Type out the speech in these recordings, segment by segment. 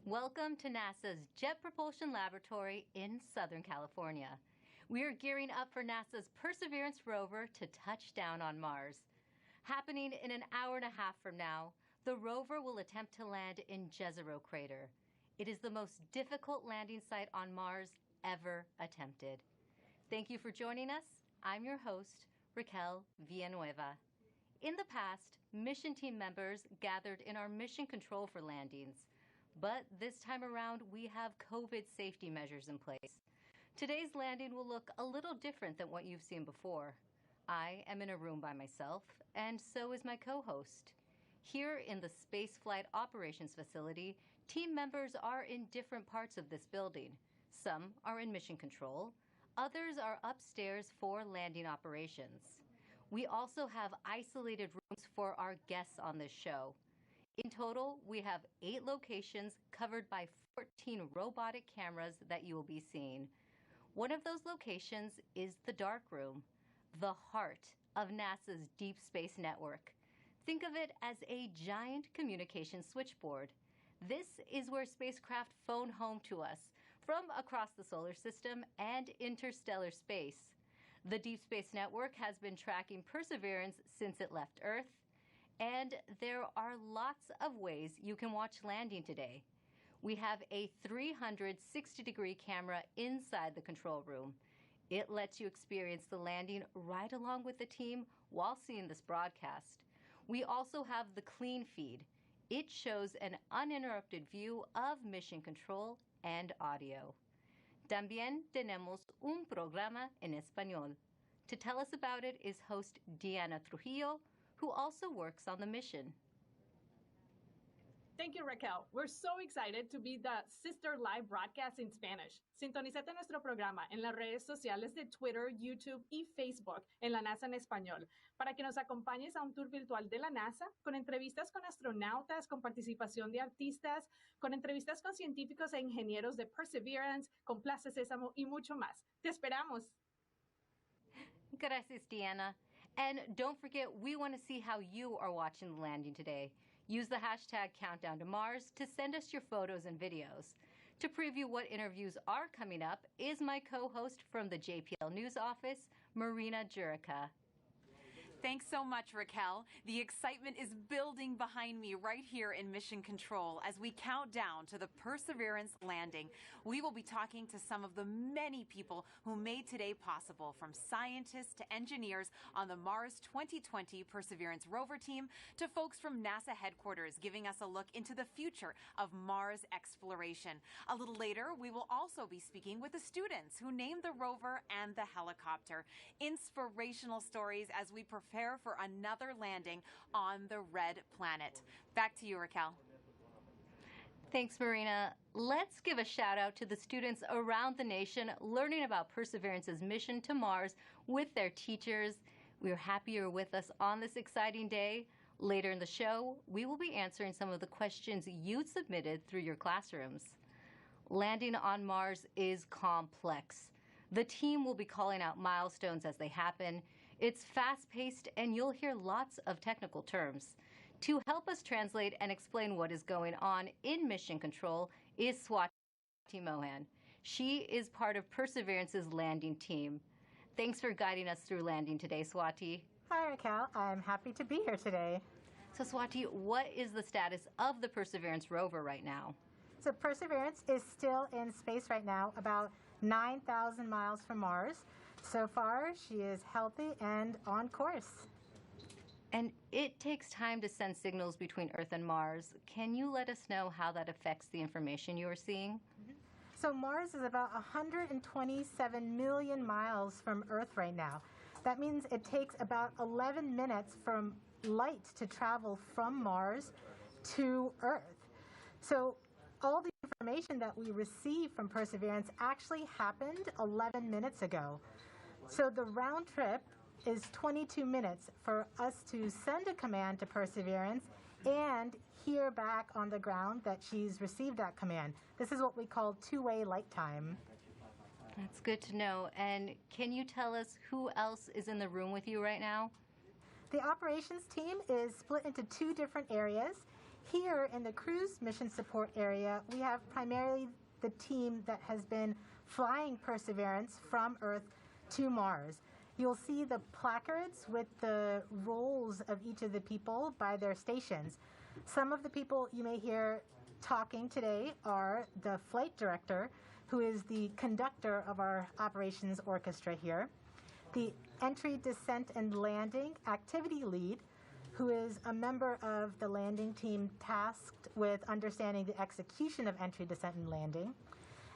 Welcome to NASA's Jet Propulsion Laboratory in Southern California. We are gearing up for NASA's Perseverance rover to touch down on Mars. Happening in an hour and a half from now, the rover will attempt to land in Jezero Crater. It is the most difficult landing site on Mars ever attempted. Thank you for joining us. I'm your host, Raquel Villanueva. In the past, mission team members gathered in our mission control for landings. But this time around, we have COVID safety measures in place. Today's landing will look a little different than what you've seen before. I am in a room by myself, and so is my co-host. Here in the Space Flight Operations Facility, team members are in different parts of this building. Some are in mission control, others are upstairs for landing operations. We also have isolated rooms for our guests on this show. In total, we have 8 locations covered by 14 robotic cameras that you will be seeing. One of those locations is the dark room, the heart of NASA's Deep Space Network. Think of it as a giant communication switchboard. This is where spacecraft phone home to us from across the solar system and interstellar space. The Deep Space Network has been tracking Perseverance since it left Earth. And there are lots of ways you can watch landing today. We have a 360-degree camera inside the control room. It lets you experience the landing right along with the team while seeing this broadcast. We also have the clean feed. It shows an uninterrupted view of mission control and audio. También tenemos un programa en español. To tell us about it is host Diana Trujillo, who also works on the mission. Thank you, Raquel. We're so excited to be the sister live broadcast in Spanish. Sintonízate nuestro programa en las redes sociales de Twitter, YouTube y Facebook en la NASA en español para que nos acompañes a un tour virtual de la NASA con entrevistas con astronautas, con participación de artistas, con entrevistas con científicos e ingenieros de Perseverance, con Plaza Sésamo y mucho más. ¡Te esperamos! Gracias, Diana. And don't forget, we want to see how you are watching the landing today. Use the hashtag Countdown to Mars to send us your photos and videos. To preview what interviews are coming up is my co-host from the JPL News office, Marina Jurica. Thanks so much, Raquel. The excitement is building behind me right here in Mission Control as we count down to the Perseverance landing. We will be talking to some of the many people who made today possible, from scientists to engineers on the Mars 2020 Perseverance rover team to folks from NASA headquarters giving us a look into the future of Mars exploration. A little later, we will also be speaking with the students who named the rover and the helicopter. Inspirational stories as we prepare for another landing on the red planet. Back to you, Raquel. Thanks, Marina. Let's give a shout out to the students around the nation learning about Perseverance's mission to Mars with their teachers. We are happy you're with us on this exciting day. Later in the show, we will be answering some of the questions you submitted through your classrooms. Landing on Mars is complex. The team will be calling out milestones as they happen. It's fast-paced, and you'll hear lots of technical terms. To help us translate and explain what is going on in Mission Control is Swati Mohan. She is part of Perseverance's landing team. Thanks for guiding us through landing today, Swati. Hi, Raquel. I'm happy to be here today. So, Swati, what is the status of the Perseverance rover right now? So Perseverance is still in space right now, about 9,000 miles from Mars. So far, she is healthy and on course. And it takes time to send signals between Earth and Mars. Can you let us know how that affects the information you are seeing? So Mars is about 127 million miles from Earth right now. That means it takes about 11 minutes from light to travel from Mars to Earth. So all the information that we receive from Perseverance actually happened 11 minutes ago. So the round trip is 22 minutes for us to send a command to Perseverance and hear back on the ground that she's received that command. This is what we call two-way light time. That's good to know. And can you tell us who else is in the room with you right now? The operations team is split into 2 different areas. Here in the cruise mission support area, we have primarily the team that has been flying Perseverance from Earth to Mars. You'll see the placards with the roles of each of the people by their stations. Some of the people you may hear talking today are the flight director, who is the conductor of our operations orchestra here, the entry, descent, and landing activity lead, who is a member of the landing team tasked with understanding the execution of entry, descent, and landing,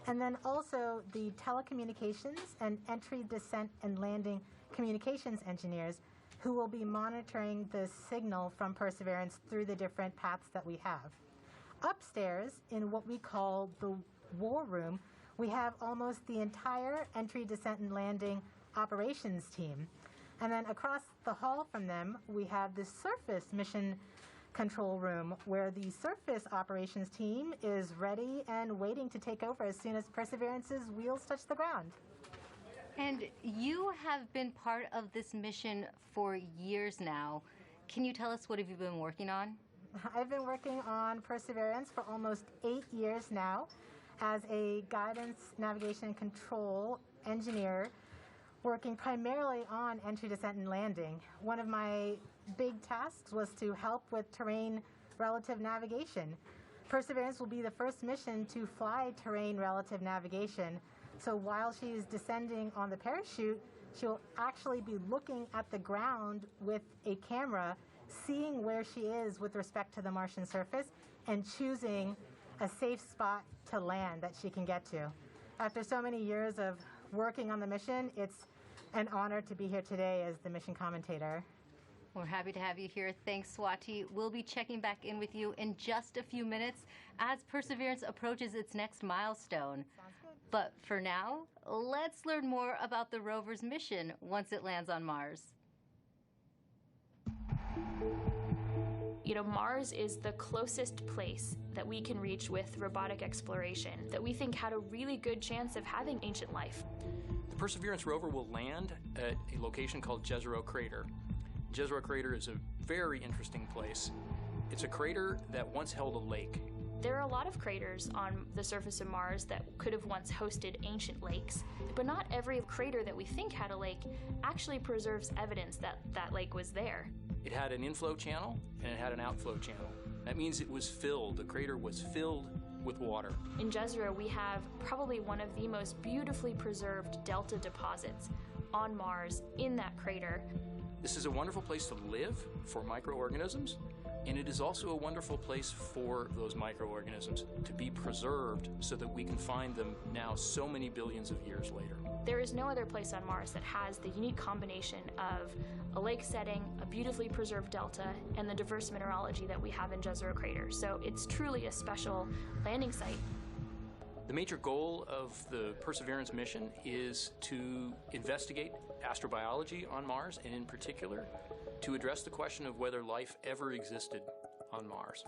and then also the telecommunications and entry, descent, and landing communications engineers who will be monitoring the signal from Perseverance through the different paths that we have. Upstairs, in what we call the war room, we have almost the entire entry, descent, and landing operations team. And then across the hall from them, we have the surface mission control room, where the surface operations team is ready and waiting to take over as soon as Perseverance's wheels touch the ground. And you have been part of this mission for years now. Can you tell us what have you been working on? I've been working on Perseverance for almost 8 years now as a guidance, navigation, and control engineer, working primarily on entry, descent, and landing. One of my big tasks was to help with terrain relative navigation. Perseverance will be the first mission to fly terrain relative navigation. So while she's descending on the parachute, she'll actually be looking at the ground with a camera, seeing where she is with respect to the Martian surface, and choosing a safe spot to land that she can get to. After so many years of working on the mission, it's an honor to be here today as the mission commentator. We're happy to have you here. Thanks, Swati. We'll be checking back in with you in just a few minutes as Perseverance approaches its next milestone. Sounds good. But for now, let's learn more about the rover's mission once it lands on Mars. You know, Mars is the closest place that we can reach with robotic exploration that we think had a really good chance of having ancient life. The Perseverance rover will land at a location called Jezero Crater. Jezero Crater is a very interesting place. It's a crater that once held a lake. There are a lot of craters on the surface of Mars that could have once hosted ancient lakes, but not every crater that we think had a lake actually preserves evidence that that lake was there. It had an inflow channel and it had an outflow channel. That means it was filled. The crater was filled with water. In Jezero, we have probably one of the most beautifully preserved delta deposits on Mars in that crater. This is a wonderful place to live for microorganisms, and it is also a wonderful place for those microorganisms to be preserved so that we can find them now so many billions of years later. There is no other place on Mars that has the unique combination of a lake setting, a beautifully preserved delta, and the diverse mineralogy that we have in Jezero Crater. So it's truly a special landing site. The major goal of the Perseverance mission is to investigate astrobiology on Mars, and in particular, to address the question of whether life ever existed on Mars.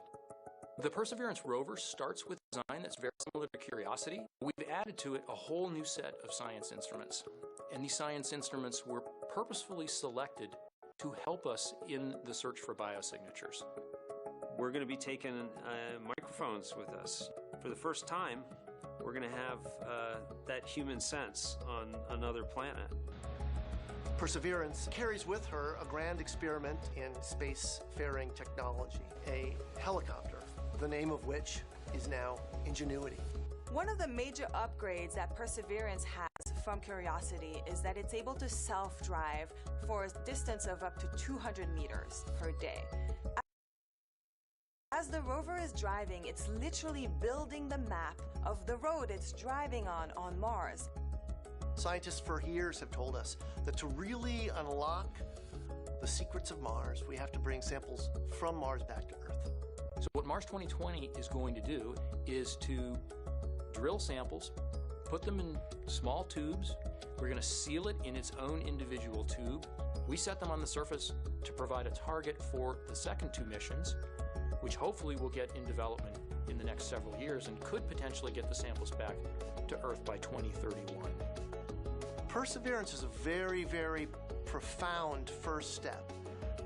The Perseverance rover starts with a design that's very similar to Curiosity. We've added to it a whole new set of science instruments, and these science instruments were purposefully selected to help us in the search for biosignatures. We're going to be taking microphones with us. For the first time, we're going to have that human sense on another planet. Perseverance carries with her a grand experiment in spacefaring technology, a helicopter, the name of which is now Ingenuity. One of the major upgrades that Perseverance has from Curiosity is that it's able to self-drive for a distance of up to 200 meters per day. As the rover is driving, it's literally building the map of the road it's driving on Mars. Scientists for years have told us that to really unlock the secrets of Mars, we have to bring samples from Mars back to Earth. So what Mars 2020 is going to do is to drill samples, put them in small tubes. We're going to seal it in its own individual tube. We set them on the surface to provide a target for the second two missions, which hopefully will get in development in the next several years and could potentially get the samples back to Earth by 2031. Perseverance is a very, very profound first step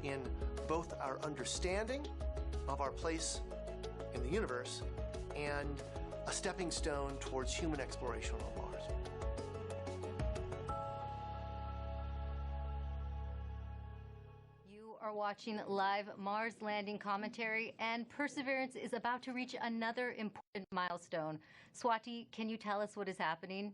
in both our understanding of our place in the universe and a stepping stone towards human exploration on Mars. You are watching live Mars landing commentary, and Perseverance is about to reach another important milestone. Swati, can you tell us what is happening?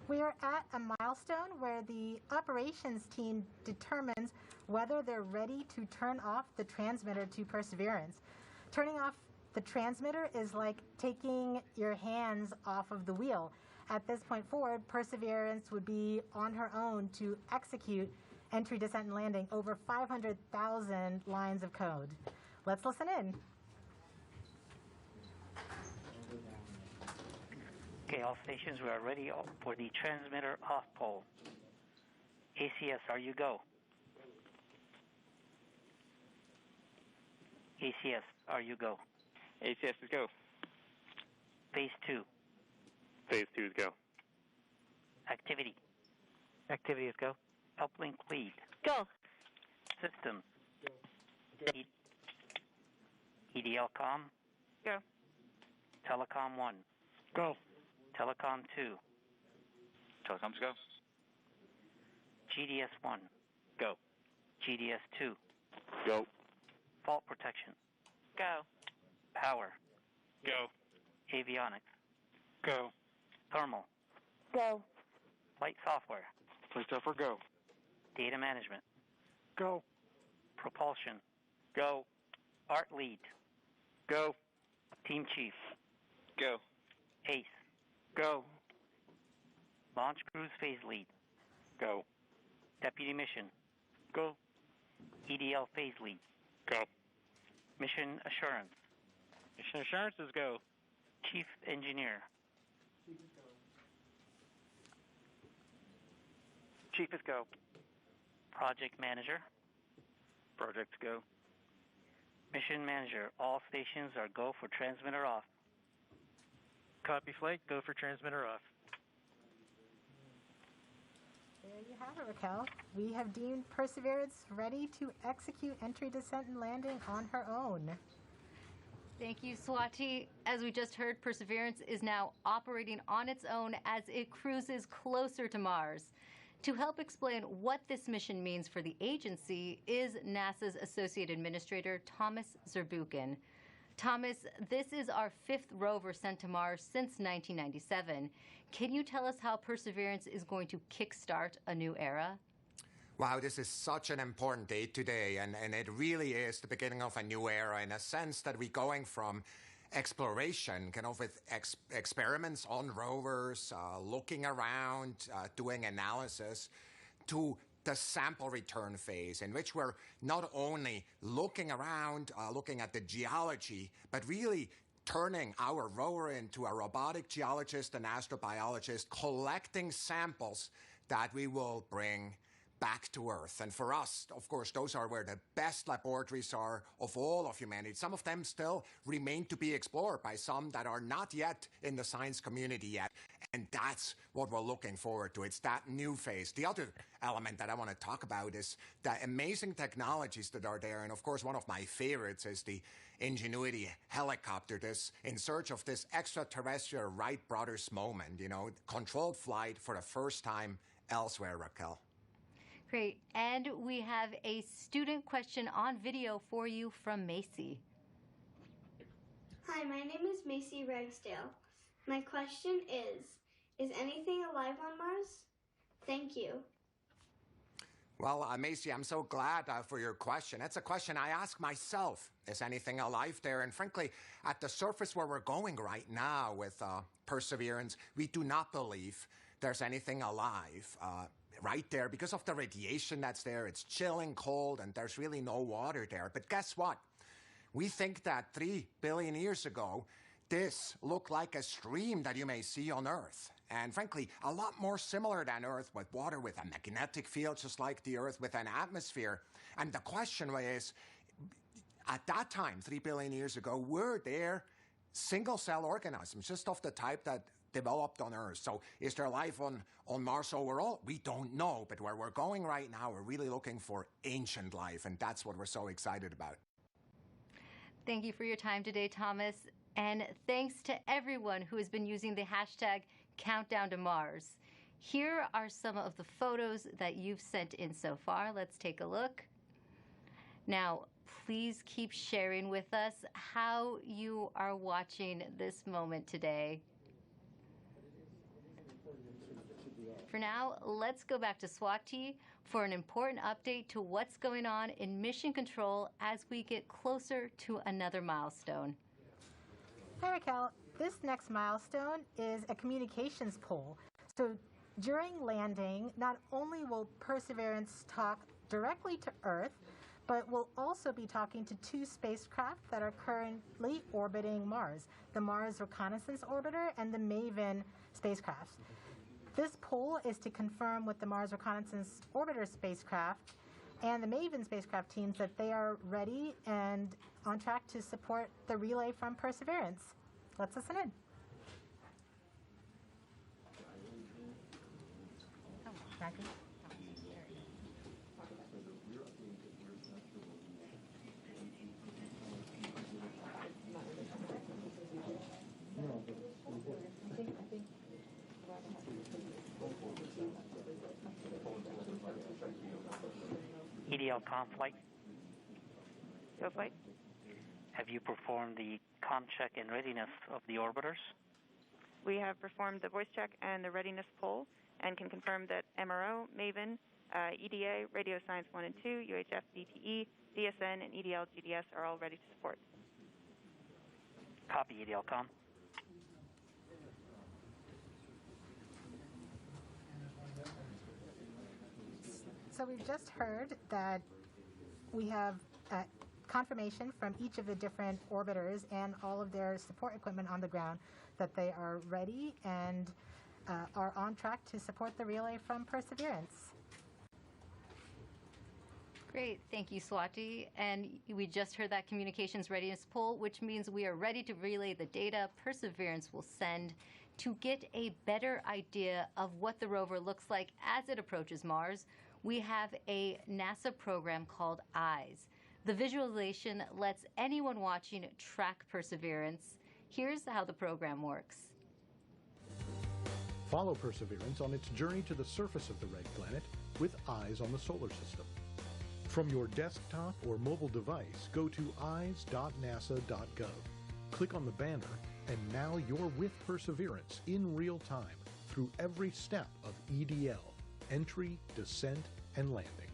We are at a milestone where the operations team determines whether they're ready to turn off the transmitter to Perseverance. Turning off the transmitter is like taking your hands off of the wheel. At this point forward, Perseverance would be on her own to execute entry, descent, and landing over 500,000 lines of code. Let's listen in. Okay, all stations, we are ready for the transmitter off pole. ACS, are you go? ACS, are you go? ACS is go. Phase 2. Phase 2 is go. Activity. Activity is go. Uplink lead. Go. Systems. EDL com. Go. Telecom 1. Go. Telecom 2. Telecoms go. GDS 1. Go. GDS 2. Go. Fault protection. Go. Power. Go. Avionics. Go. Thermal. Go. Flight software. Flight software go. Data management. Go. Propulsion. Go. Art lead. Go. Team chief. Go. ACE. Go. Launch cruise phase lead. Go. Deputy mission. Go. EDL phase lead. Go. Mission assurance. Mission assurance is go. Chief engineer. Chief is go. Project manager. Projects go. Mission manager. All stations are go for transmitter off. Copy flight, go for transmitter off. There you have it, Raquel. We have deemed Perseverance ready to execute entry, descent, and landing on her own. Thank you, Swati. As we just heard, Perseverance is now operating on its own as it cruises closer to Mars. To help explain what this mission means for the agency is NASA's Associate Administrator, Thomas Zurbuchen. Thomas, this is our 5th rover sent to Mars since 1997. Can you tell us how Perseverance is going to kickstart a new era? Wow, this is such an important day today, and it really is the beginning of a new era in a sense that we're going from exploration, kind of with experiments on rovers, looking around, doing analysis, to the sample return phase, in which we're not only looking around, looking at the geology, but really turning our rover into a robotic geologist and astrobiologist, collecting samples that we will bring back to Earth. And for us, of course, those are where the best laboratories are of all of humanity. Some of them still remain to be explored by some that are not yet in the science community yet. And that's what we're looking forward to. It's that new phase. The other element that I want to talk about is the amazing technologies that are there. And of course, one of my favorites is the Ingenuity helicopter, this in search of this extraterrestrial Wright brothers moment, you know, controlled flight for the first time elsewhere, Raquel. Great. And we have a student question on video for you from Macy. Hi, my name is Macy Ragsdale. My question is anything alive on Mars? Thank you. Well, Macy, I'm so glad for your question. It's a question I ask myself. Is anything alive there? And frankly, at the surface where we're going right now with Perseverance, we do not believe there's anything alive right there because of the radiation that's there. It's chilling, cold, and there's really no water there. But guess what? We think that 3 billion years ago, this looked like a stream that you may see on Earth. And frankly, a lot more similar than Earth, with water with a magnetic field, just like the Earth with an atmosphere. And the question is, at that time, 3 billion years ago, were there single-cell organisms, just of the type that developed on Earth? So is there life on Mars overall? We don't know. But where we're going right now, we're really looking for ancient life. And that's what we're so excited about. Thank you for your time today, Thomas. And thanks to everyone who has been using the hashtag Countdown to Mars. Here are some of the photos that you've sent in so far. Let's take a look. Now, please keep sharing with us how you are watching this moment today. For now, let's go back to Swati for an important update to what's going on in mission control as we get closer to another milestone. Hi, Raquel. This next milestone is a communications pole. So during landing, not only will Perseverance talk directly to Earth, but we'll also be talking to two spacecraft that are currently orbiting Mars, the Mars Reconnaissance Orbiter and the MAVEN spacecraft. This poll is to confirm with the Mars Reconnaissance Orbiter spacecraft and the MAVEN spacecraft teams that they are ready and on track to support the relay from Perseverance. Let's listen in. EDL-COM flight. Go flight. Have you performed the comm check and readiness of the orbiters? We have performed the voice check and the readiness poll and can confirm that MRO, MAVEN, EDA, Radio Science 1 and 2, UHF, DTE, DSN, and EDL GDS are all ready to support. Copy, EDL-COM. So we've just heard that we have confirmation from each of the different orbiters and all of their support equipment on the ground that they are ready and are on track to support the relay from Perseverance. Great, thank you, Swati. And we just heard that communications readiness poll, which means we are ready to relay the data Perseverance will send to get a better idea of what the rover looks like as it approaches Mars. We have a NASA program called EYES. The visualization lets anyone watching track Perseverance. Here's how the program works. Follow Perseverance on its journey to the surface of the red planet with eyes on the solar system. From your desktop or mobile device, go to eyes.nasa.gov. Click on the banner, and now you're with Perseverance in real time through every step of EDL, entry, descent, and landing.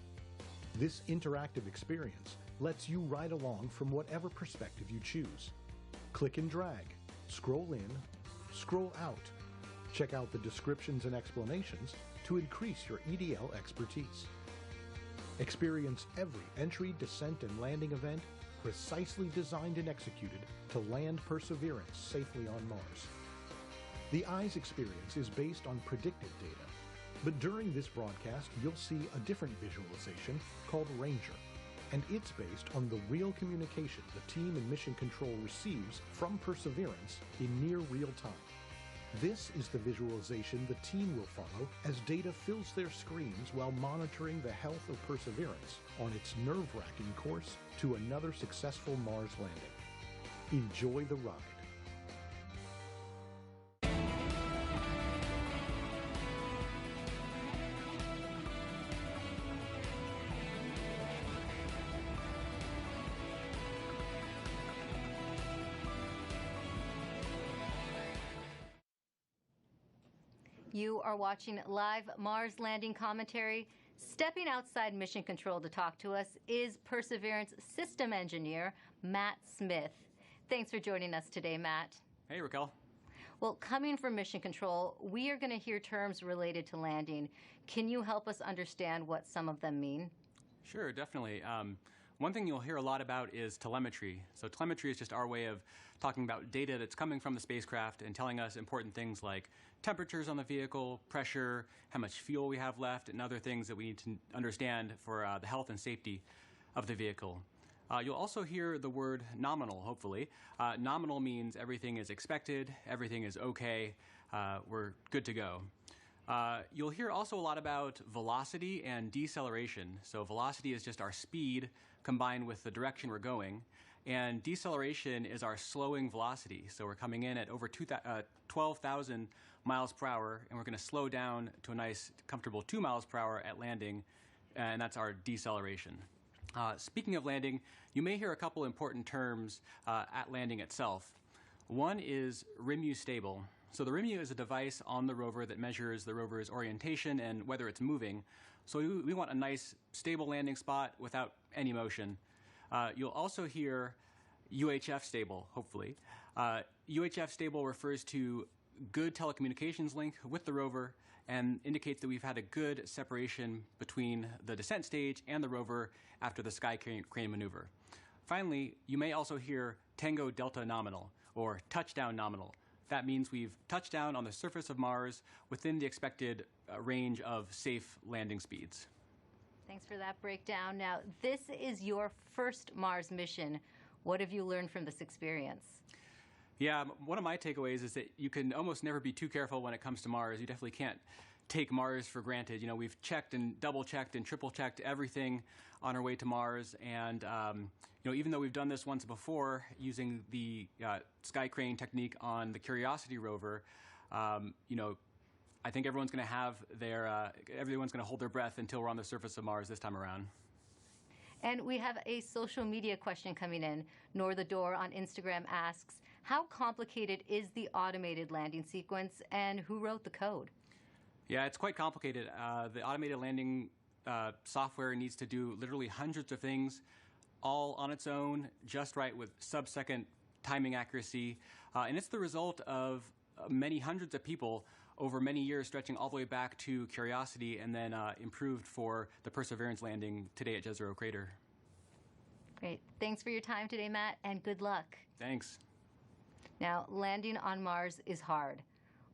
This interactive experience lets you ride along from whatever perspective you choose. Click and drag, scroll in, scroll out. Check out the descriptions and explanations to increase your EDL expertise. Experience every entry, descent, and landing event precisely designed and executed to land Perseverance safely on Mars. The EYES experience is based on predicted data, but during this broadcast you'll see a different visualization called Ranger, and it's based on the real communication the team in Mission Control receives from Perseverance in near real time. This is the visualization the team will follow as data fills their screens while monitoring the health of Perseverance on its nerve-wracking course to another successful Mars landing. Enjoy the ride. You are watching live Mars landing commentary. Stepping outside Mission Control to talk to us is Perseverance system engineer, Matt Smith. Thanks for joining us today, Matt. Hey, Raquel. Well, coming from Mission Control, we are going to hear terms related to landing. Can you help us understand what some of them mean? Sure, definitely. One thing you'll hear a lot about is telemetry. So telemetry is just our way of talking about data that's coming from the spacecraft and telling us important things like temperatures on the vehicle, pressure, how much fuel we have left, and other things that we need to understand for the health and safety of the vehicle. You'll also hear the word nominal, hopefully. Nominal means everything is expected, everything is okay, we're good to go. You'll hear also a lot about velocity and deceleration. So velocity is just our speed combined with the direction we're going, And deceleration is our slowing velocity. So we're coming in at over 12,000 miles per hour, and we're going to slow down to a nice, comfortable 2 miles per hour at landing, and that's our deceleration. Speaking of landing, you may hear a couple important terms at landing itself. One is RIMU stable. So the RIMU is a device on the rover that measures the rover's orientation and whether it's moving. So we want a nice, stable landing spot without any motion. You'll also hear UHF stable, hopefully. UHF stable refers to good telecommunications link with the rover and indicates that we've had a good separation between the descent stage and the rover after the sky crane maneuver. Finally, you may also hear Tango Delta nominal, or touchdown nominal. That means we've touched down on the surface of Mars within the expected range of safe landing speeds. Thanks for that breakdown. Now, this is your first Mars mission. What have you learned from this experience? Yeah, one of my takeaways is that you can almost never be too careful when it comes to Mars. You definitely can't take Mars for granted. You know, we've checked and double-checked and triple-checked everything on our way to Mars. And, you know, even though we've done this once before using the sky crane technique on the Curiosity rover, you know, I think everyone's going to have everyone's going to hold their breath until we're on the surface of Mars this time around. And we have a social media question coming in. Nor the Door on Instagram asks, how complicated is the automated landing sequence and who wrote the code? Yeah, it's quite complicated. The automated landing software needs to do literally hundreds of things all on its own, just right with sub-second timing accuracy. And it's the result of many hundreds of people over many years, stretching all the way back to Curiosity and then improved for the Perseverance landing today at Jezero Crater. Great. Thanks for your time today, Matt, and good luck. Thanks. Now, landing on Mars is hard.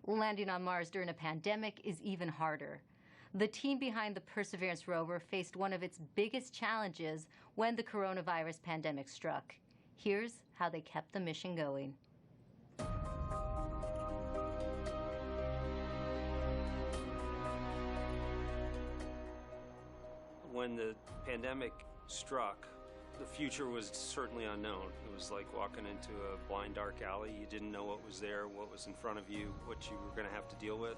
Landing on Mars during a pandemic is even harder. The team behind the Perseverance rover faced one of its biggest challenges when the coronavirus pandemic struck. Here's how they kept the mission going. When the pandemic struck, the future was certainly unknown. It was like walking into a blind, dark alley. You didn't know what was there, what was in front of you, what you were going to have to deal with.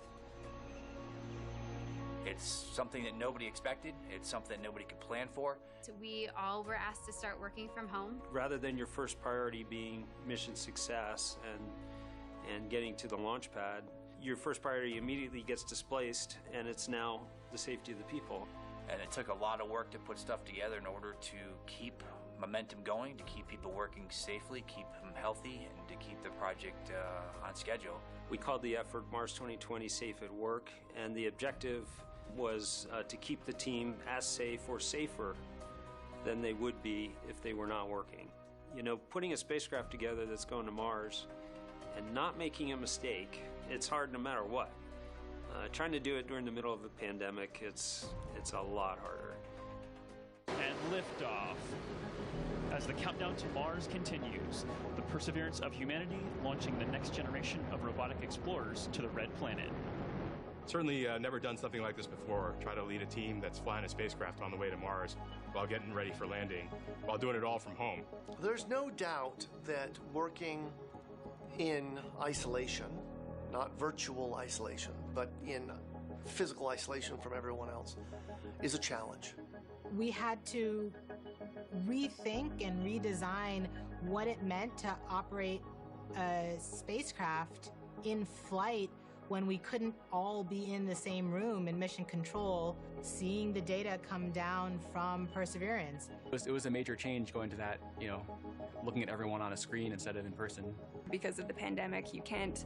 It's something that nobody expected. It's something nobody could plan for. So we all were asked to start working from home. Rather than your first priority being mission success and getting to the launch pad, your first priority immediately gets displaced, and it's now the safety of the people. And it took a lot of work to put stuff together in order to keep momentum going, to keep people working safely, keep them healthy, and to keep the project on schedule. We called the effort Mars 2020 Safe at Work, and the objective was to keep the team as safe or safer than they would be if they were not working. You know, putting a spacecraft together that's going to Mars and not making a mistake, it's hard no matter what. Trying to do it during the middle of a pandemic, it's a lot harder. And liftoff. As the countdown to Mars continues, the perseverance of humanity launching the next generation of robotic explorers to the Red Planet. Certainly never done something like this before. Try to lead a team that's flying a spacecraft on the way to Mars while getting ready for landing, while doing it all from home. There's no doubt that working in isolation, not virtual isolation, but in physical isolation from everyone else, is a challenge. We had to rethink and redesign what it meant to operate a spacecraft in flight when we couldn't all be in the same room in mission control, seeing the data come down from Perseverance. It was a major change going to that, you know, looking at everyone on a screen instead of in person. Because of the pandemic, you can't,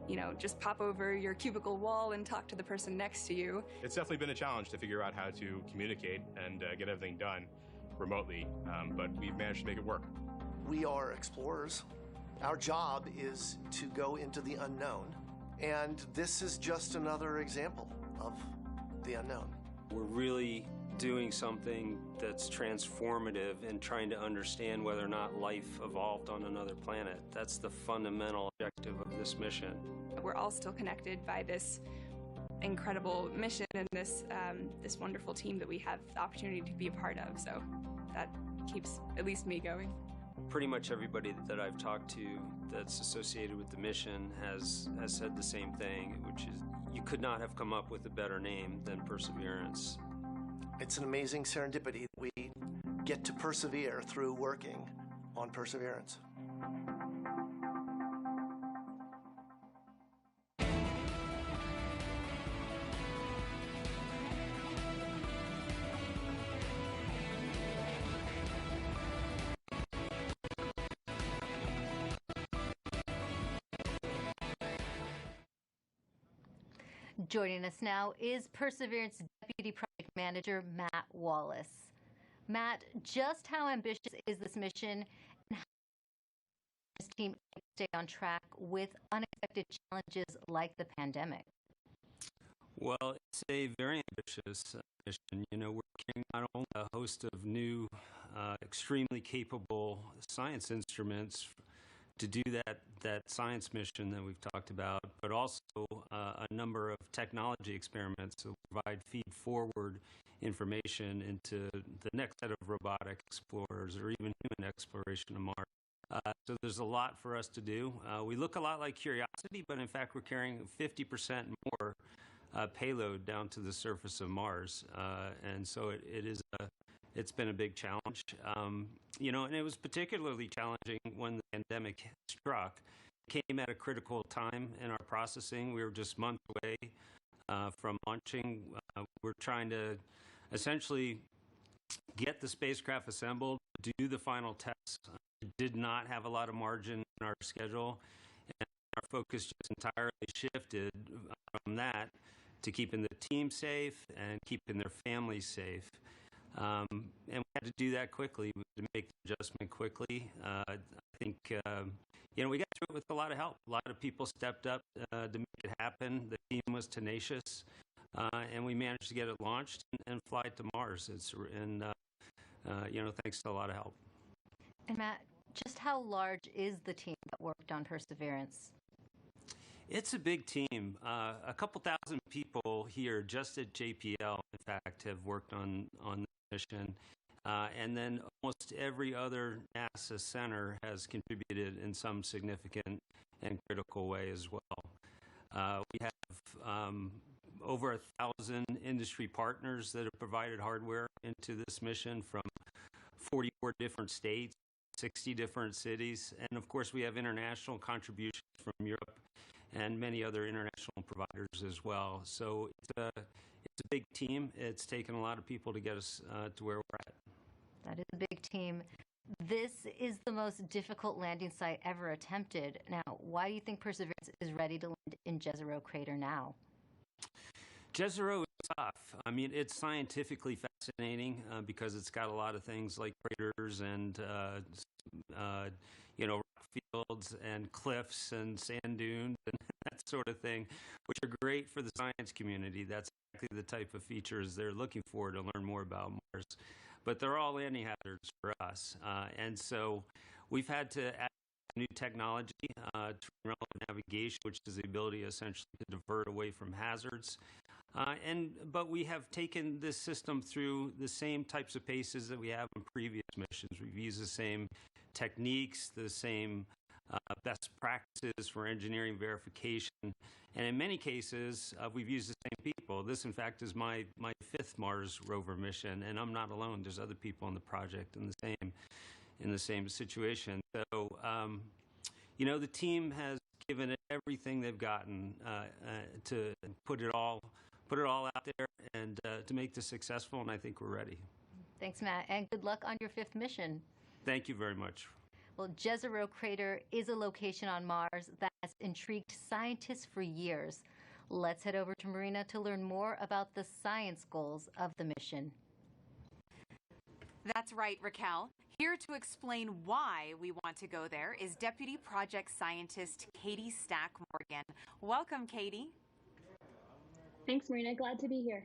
you know, just pop over your cubicle wall and talk to the person next to you. It's definitely been a challenge to figure out how to communicate and get everything done remotely, but we've managed to make it work. We are explorers. Our job is to go into the unknown, and this is just another example of the unknown. We're really doing something that's transformative and trying to understand whether or not life evolved on another planet. That's the fundamental objective of this mission. We're all still connected by this incredible mission and this wonderful team that we have the opportunity to be a part of. So that keeps at least me going. Pretty much everybody that I've talked to that's associated with the mission has said the same thing, which is you could not have come up with a better name than Perseverance. It's an amazing serendipity that we get to persevere through working on Perseverance. Joining us now is Perseverance Deputy Project Manager Matt Wallace. Matt, just how ambitious is this mission, and how does this team stay on track with unexpected challenges like the pandemic? Well, it's a very ambitious mission. You know, we're carrying not only a host of new, extremely capable science instruments to do that science mission that we've talked about, but also a number of technology experiments that provide feed-forward information into the next set of robotic explorers or even human exploration of Mars. So there's a lot for us to do. We look a lot like Curiosity, but in fact we're carrying 50% more payload down to the surface of Mars, and so it's been a big challenge. You know, and it was particularly challenging when the pandemic struck. It came at a critical time in our processing. We were just months away from launching. We're trying to essentially get the spacecraft assembled, do the final tests. We did not have a lot of margin in our schedule, and our focus just entirely shifted from that to keeping the team safe and keeping their families safe. And we had to do that quickly. We had to make the adjustment quickly. I think, you know, we got through it with a lot of help. A lot of people stepped up to make it happen. The team was tenacious, and we managed to get it launched and fly it to Mars. You know, thanks to a lot of help. And Matt, just how large is the team that worked on Perseverance? It's a big team. A couple thousand people here just at JPL, in fact, have worked on the mission. And then almost every other NASA center has contributed in some significant and critical way as well. We have over 1,000 industry partners that have provided hardware into this mission from 44 different states, 60 different cities, and of course we have international contributions from Europe and many other international providers as well. So it's a big team. It's taken a lot of people to get us to where we're at. That is a big team. This is the most difficult landing site ever attempted. Now, why do you think Perseverance is ready to land in Jezero Crater now? Jezero is tough. I mean, it's scientifically fascinating because it's got a lot of things like craters and you know, rock fields and cliffs and sand dunes and that sort of thing, which are great for the science community. That's exactly the type of features they're looking for to learn more about Mars. But they're all landing hazards for us. And so we've had to add new technology to relevant navigation, which is the ability essentially to divert away from hazards. But we have taken this system through the same types of paces that we have in previous missions. We've used the same techniques, the same best practices for engineering verification, and in many cases we've used the same people. This, in fact, is my 5th Mars Rover mission, and I'm not alone. There's other people on the project in the same situation. So, you know, the team has given it everything they've gotten to put it all out there and to make this successful, and I think we're ready. Thanks, Matt, and good luck on your 5th mission. Thank you very much. Well, Jezero Crater is a location on Mars that has intrigued scientists for years. Let's head over to Marina to learn more about the science goals of the mission. That's right, Raquel. Here to explain why we want to go there is Deputy Project Scientist Katie Stack Morgan. Welcome, Katie. Thanks, Marina. Glad to be here.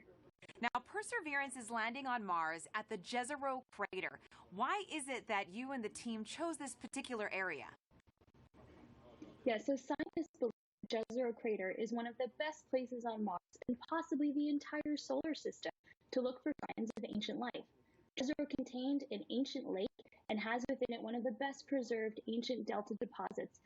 Now, Perseverance is landing on Mars at the Jezero Crater. Why is it that you and the team chose this particular area? Yeah, so scientists believe Jezero Crater is one of the best places on Mars and possibly the entire solar system to look for signs of ancient life. Jezero contained an ancient lake and has within it one of the best preserved ancient delta deposits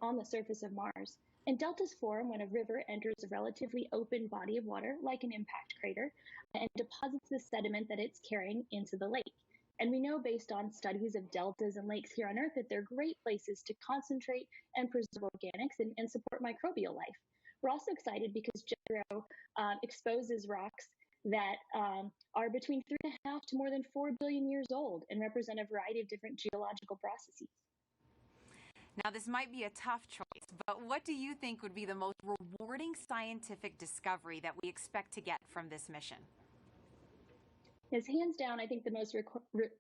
on the surface of Mars. And deltas form when a river enters a relatively open body of water, like an impact crater, and deposits the sediment that it's carrying into the lake. And we know based on studies of deltas and lakes here on Earth that they're great places to concentrate and preserve organics and support microbial life. We're also excited because Jezero exposes rocks that are between 3.5 to more than 4 billion years old and represent a variety of different geological processes. Now, this might be a tough choice, but what do you think would be the most rewarding scientific discovery that we expect to get from this mission? Yes, hands down, I think the most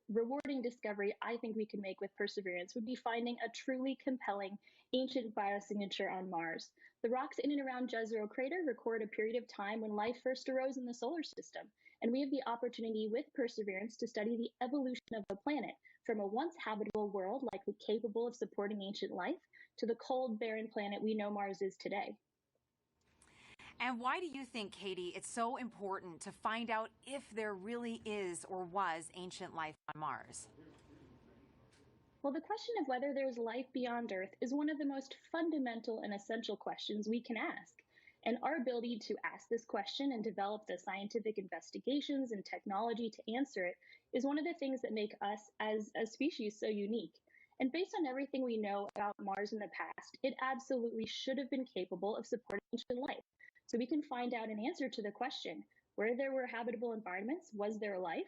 rewarding discovery I think we can make with Perseverance would be finding a truly compelling ancient biosignature on Mars. The rocks in and around Jezero crater record a period of time when life first arose in the solar system, and we have the opportunity with Perseverance to study the evolution of the planet from a once habitable world likely capable of supporting ancient life to the cold, barren planet we know Mars is today. And why do you think, Katie, it's so important to find out if there really is or was ancient life on Mars? Well, the question of whether there's life beyond Earth is one of the most fundamental and essential questions we can ask. And our ability to ask this question and develop the scientific investigations and technology to answer it is one of the things that make us as a species so unique. And based on everything we know about Mars in the past, it absolutely should have been capable of supporting ancient life. So we can find out an answer to the question, where there were habitable environments, was there life?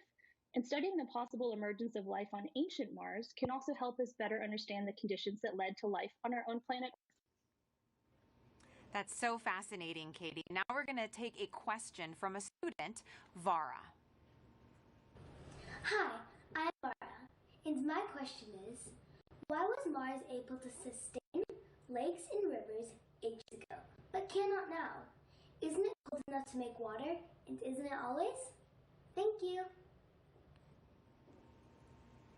And studying the possible emergence of life on ancient Mars can also help us better understand the conditions that led to life on our own planet. That's so fascinating, Katie. Now we're going to take a question from a student, Vara. Hi, I'm Vara, and my question is, why was Mars able to sustain lakes and rivers ages ago, but cannot now? Isn't it cold enough to make water, and isn't it always? Thank you.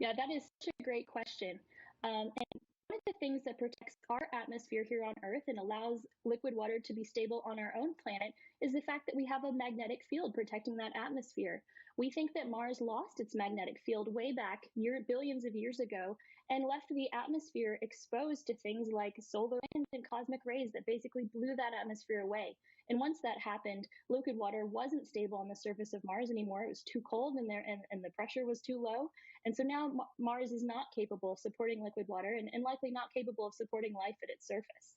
Yeah, that is such a great question. And one of the things that protects our atmosphere here on Earth and allows liquid water to be stable on our own planet is the fact that we have a magnetic field protecting that atmosphere. We think that Mars lost its magnetic field way back billions of years ago and left the atmosphere exposed to things like solar winds and cosmic rays that basically blew that atmosphere away. And once that happened, liquid water wasn't stable on the surface of Mars anymore. It was too cold and the pressure was too low. And so now Mars is not capable of supporting liquid water and likely not capable of supporting life at its surface.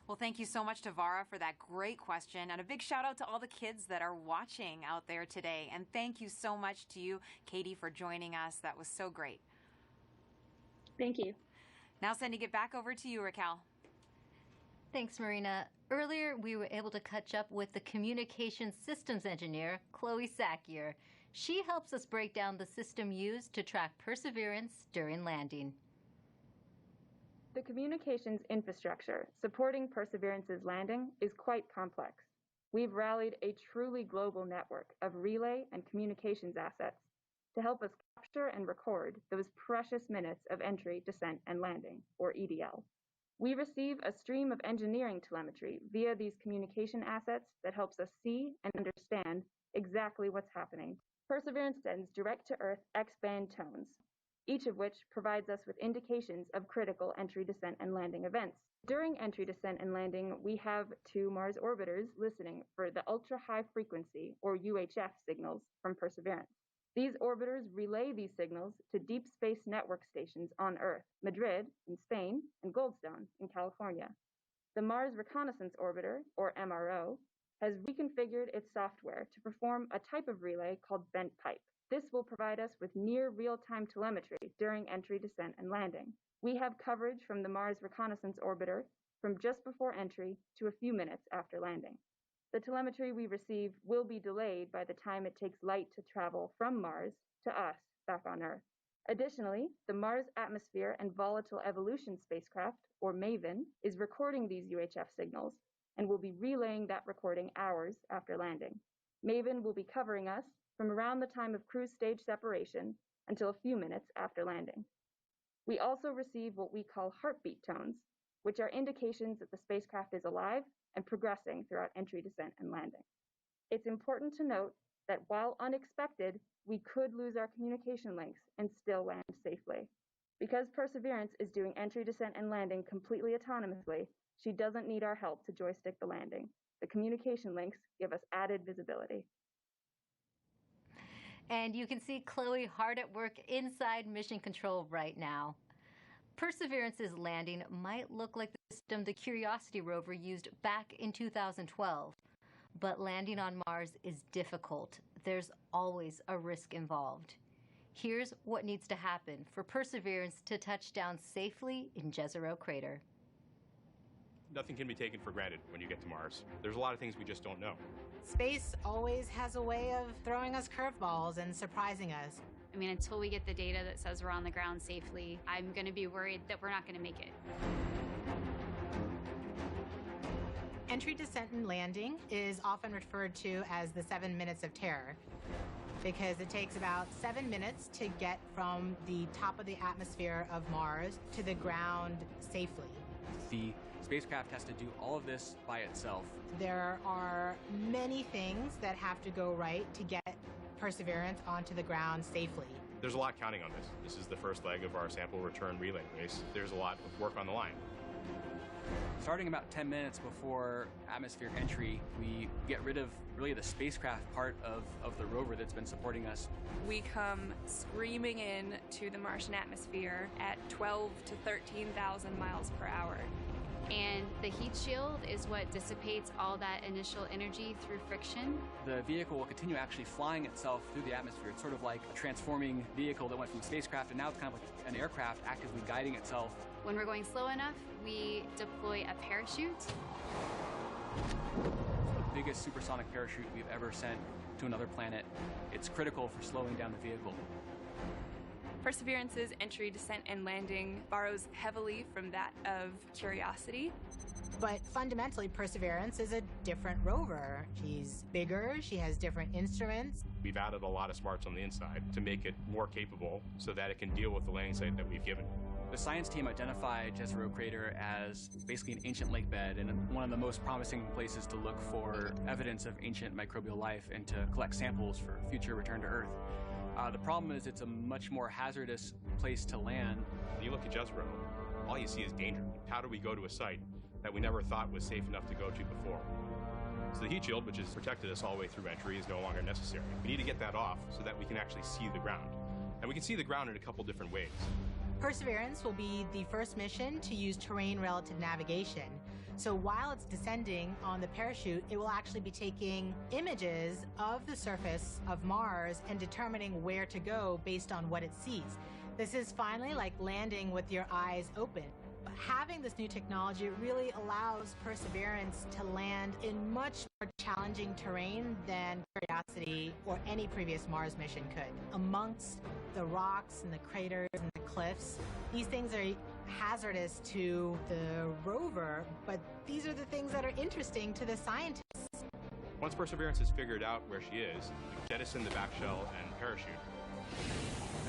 Well, thank you so much to Vara for that great question, and a big shout out to all the kids that are watching out there today. And thank you so much to you, Katie, for joining us. That was so great. Thank you. Now sending it back over to you, Raquel. Thanks, Marina. Earlier, we were able to catch up with the communication systems engineer, Chloe Sakier. She helps us break down the system used to track Perseverance during landing. The communications infrastructure supporting Perseverance's landing is quite complex. We've rallied a truly global network of relay and communications assets to help us capture and record those precious minutes of entry, descent, and landing, or EDL. We receive a stream of engineering telemetry via these communication assets that helps us see and understand exactly what's happening. Perseverance sends direct-to-Earth X-band tones, each of which provides us with indications of critical entry, descent, and landing events. During entry, descent, and landing, we have 2 Mars orbiters listening for the ultra-high frequency, or UHF, signals from Perseverance. These orbiters relay these signals to deep space network stations on Earth, Madrid in Spain, and Goldstone in California. The Mars Reconnaissance Orbiter, or MRO, has reconfigured its software to perform a type of relay called bent pipe. This will provide us with near real-time telemetry during entry, descent, and landing. We have coverage from the Mars Reconnaissance Orbiter from just before entry to a few minutes after landing. The telemetry we receive will be delayed by the time it takes light to travel from Mars to us back on Earth. Additionally, the Mars Atmosphere and Volatile Evolution spacecraft, or MAVEN, is recording these UHF signals and will be relaying that recording hours after landing. MAVEN will be covering us from around the time of cruise stage separation until a few minutes after landing. We also receive what we call heartbeat tones, which are indications that the spacecraft is alive and progressing throughout entry, descent, and landing. It's important to note that while unexpected, we could lose our communication links and still land safely. Because Perseverance is doing entry, descent, and landing completely autonomously, she doesn't need our help to joystick the landing. The communication links give us added visibility. And you can see Chloe hard at work inside Mission Control right now. Perseverance's landing might look like the system the Curiosity rover used back in 2012. But landing on Mars is difficult. There's always a risk involved. Here's what needs to happen for Perseverance to touch down safely in Jezero Crater. Nothing can be taken for granted when you get to Mars. There's a lot of things we just don't know. Space always has a way of throwing us curveballs and surprising us. I mean, until we get the data that says we're on the ground safely, I'm going to be worried that we're not going to make it. Entry, descent, and landing is often referred to as the 7 minutes of terror because it takes about 7 minutes to get from the top of the atmosphere of Mars to the ground safely. The spacecraft has to do all of this by itself. There are many things that have to go right to get Perseverance onto the ground safely. There's a lot counting on this. This is the first leg of our sample return relay race. There's a lot of work on the line. Starting about 10 minutes before atmospheric entry, we get rid of really the spacecraft part of the rover that's been supporting us. We come screaming in to the Martian atmosphere at 12 to 13,000 miles per hour. And the heat shield is what dissipates all that initial energy through friction. The vehicle will continue actually flying itself through the atmosphere. It's sort of like a transforming vehicle that went from a spacecraft, and now it's kind of like an aircraft actively guiding itself. When we're going slow enough, we deploy a parachute. The biggest supersonic parachute we've ever sent to another planet. It's critical for slowing down the vehicle. Perseverance's entry, descent, and landing borrows heavily from that of Curiosity. But fundamentally, Perseverance is a different rover. She's bigger, she has different instruments. We've added a lot of smarts on the inside to make it more capable so that it can deal with the landing site that we've given. The science team identified Jezero Crater as basically an ancient lake bed and one of the most promising places to look for evidence of ancient microbial life and to collect samples for future return to Earth. The problem is it's a much more hazardous place to land. You look at Jezero, all you see is danger. How do we go to a site that we never thought was safe enough to go to before? So the heat shield, which has protected us all the way through entry, is no longer necessary. We need to get that off so that we can actually see the ground. And we can see the ground in a couple different ways. Perseverance will be the first mission to use terrain relative navigation. So while it's descending on the parachute, it will actually be taking images of the surface of Mars and determining where to go based on what it sees. This is finally like landing with your eyes open. But having this new technology really allows Perseverance to land in much more challenging terrain than Curiosity or any previous Mars mission could. Amongst the rocks and the craters and the cliffs, these things are hazardous to the rover, but these are the things that are interesting to the scientists. Once Perseverance has figured out where she is, we jettison the back shell and parachute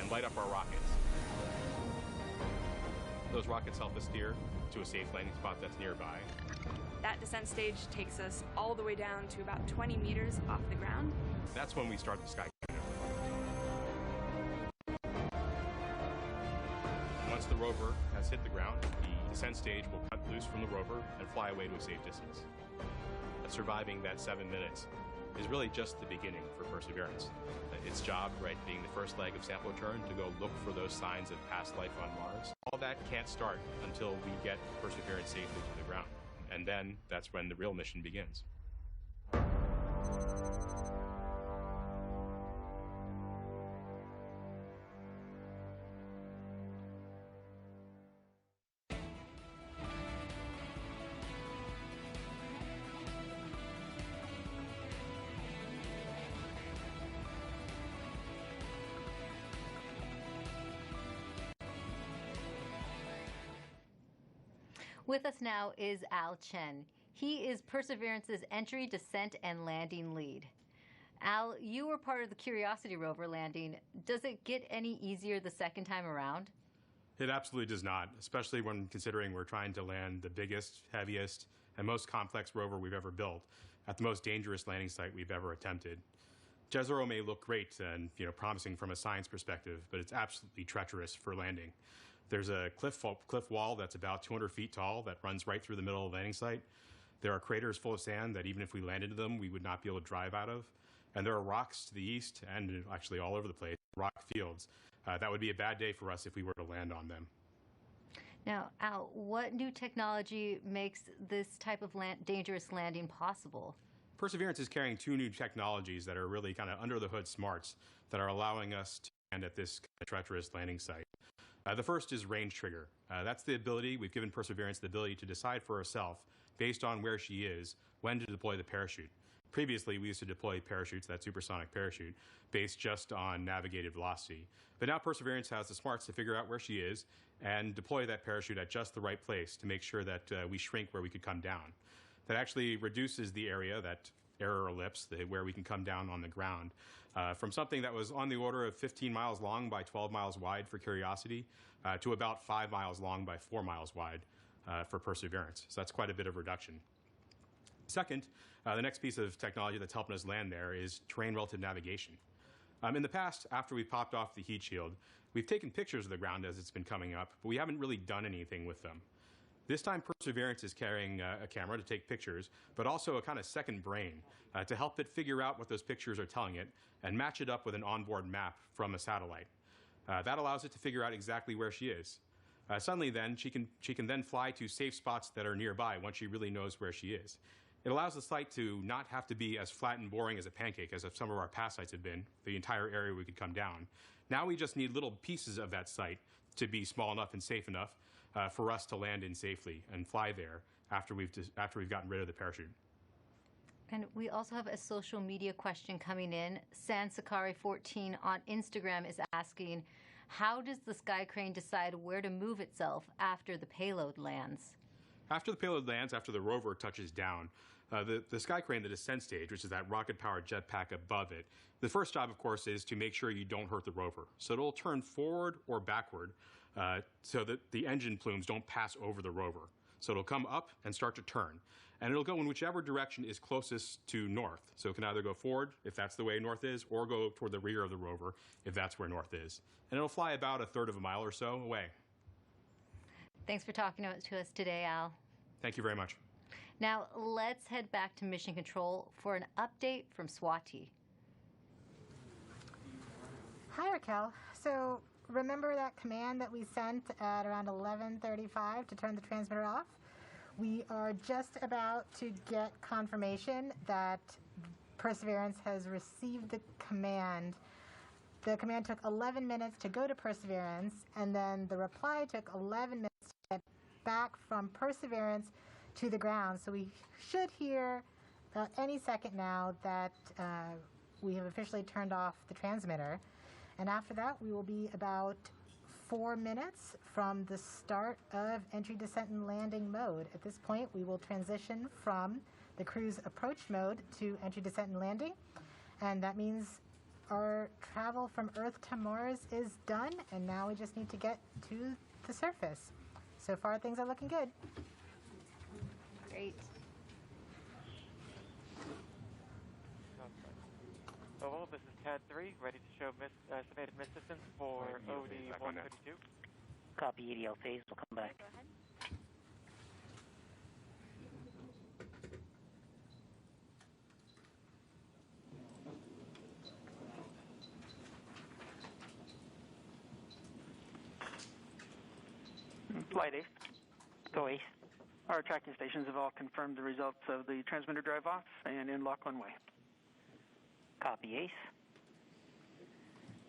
and light up our rockets. Those rockets help us steer to a safe landing spot that's nearby. That descent stage takes us all the way down to about 20 meters off the ground. That's when we start the sky countdown. Once the rover has hit the ground, the descent stage will cut loose from the rover and fly away to a safe distance. Surviving that 7 minutes is really just the beginning for Perseverance. Its job, right, being the first leg of sample return, to go look for those signs of past life on Mars. All that can't start until we get Perseverance safely to the ground. And then that's when the real mission begins. With us now is Al Chen. He is Perseverance's entry, descent, and landing lead. Al, you were part of the Curiosity rover landing. Does it get any easier the second time around? It absolutely does not, especially when considering we're trying to land the biggest, heaviest, and most complex rover we've ever built at the most dangerous landing site we've ever attempted. Jezero may look great and promising from a science perspective, but it's absolutely treacherous for landing. There's a cliff wall that's about 200 feet tall that runs right through the middle of the landing site. There are craters full of sand that even if we landed them, we would not be able to drive out of. And there are rocks to the east and actually all over the place, rock fields. That would be a bad day for us if we were to land on them. Now, Al, what new technology makes this type of dangerous landing possible? Perseverance is carrying two new technologies that are really kind of under the hood smarts that are allowing us to land at this treacherous landing site. The first is range trigger. That's the ability, we've given Perseverance the ability to decide for herself, based on where she is, when to deploy the parachute. Previously, we used to deploy parachutes, that supersonic parachute, based just on navigated velocity. But now Perseverance has the smarts to figure out where she is and deploy that parachute at just the right place to make sure that we shrink where we could come down. That actually reduces the area, that error ellipse, where we can come down on the ground, from something that was on the order of 15 miles long by 12 miles wide for Curiosity to about 5 miles long by 4 miles wide for Perseverance. So that's quite a bit of reduction. Second, the next piece of technology that's helping us land there is terrain relative navigation. In the past, after we popped off the heat shield, we've taken pictures of the ground as it's been coming up, but we haven't really done anything with them. This time, Perseverance is carrying a camera to take pictures, but also a kind of second brain to help it figure out what those pictures are telling it and match it up with an onboard map from a satellite. That allows it to figure out exactly where she is. Suddenly then, she can then fly to safe spots that are nearby once she really knows where she is. It allows the site to not have to be as flat and boring as a pancake as some of our past sites have been, the entire area we could come down. Now we just need little pieces of that site to be small enough and safe enough for us to land in safely and fly there after we've gotten rid of the parachute. And we also have a social media question coming in. Sansakari14 on Instagram is asking, how does the sky crane decide where to move itself after the payload lands? After the payload lands, after the rover touches down, the sky crane, the descent stage, which is that rocket-powered jetpack above it, the first job, of course, is to make sure you don't hurt the rover. So it'll turn forward or backward so that the engine plumes don't pass over the rover. So it'll come up and start to turn. And it'll go in whichever direction is closest to north. So it can either go forward, if that's the way north is, or go toward the rear of the rover, if that's where north is. And it'll fly about 1/3 of a mile or so away. Thanks for talking to us today, Al. Thank you very much. Now, let's head back to Mission Control for an update from Swati. Hi, Raquel. So remember that command that we sent at around 11:35 to turn the transmitter off? We are just about to get confirmation that Perseverance has received the command. The command took 11 minutes to go to Perseverance, and then the reply took 11 minutes to get back from Perseverance to the ground. So we should hear any second now that we have officially turned off the transmitter. And after that, we will be about 4 minutes from the start of entry, descent, and landing mode. At this point, we will transition from the cruise approach mode to entry, descent, and landing. And that means our travel from Earth to Mars is done, and now we just need to get to the surface. So far, things are looking good. Great. Oval, this is TAD 3, ready to show estimated miss distance for OD 132. Copy, ADL phase, we'll come back. Flight Ace. Go Ace. Our tracking stations have all confirmed the results of the transmitter drive off and in lock one way. Copy, Ace.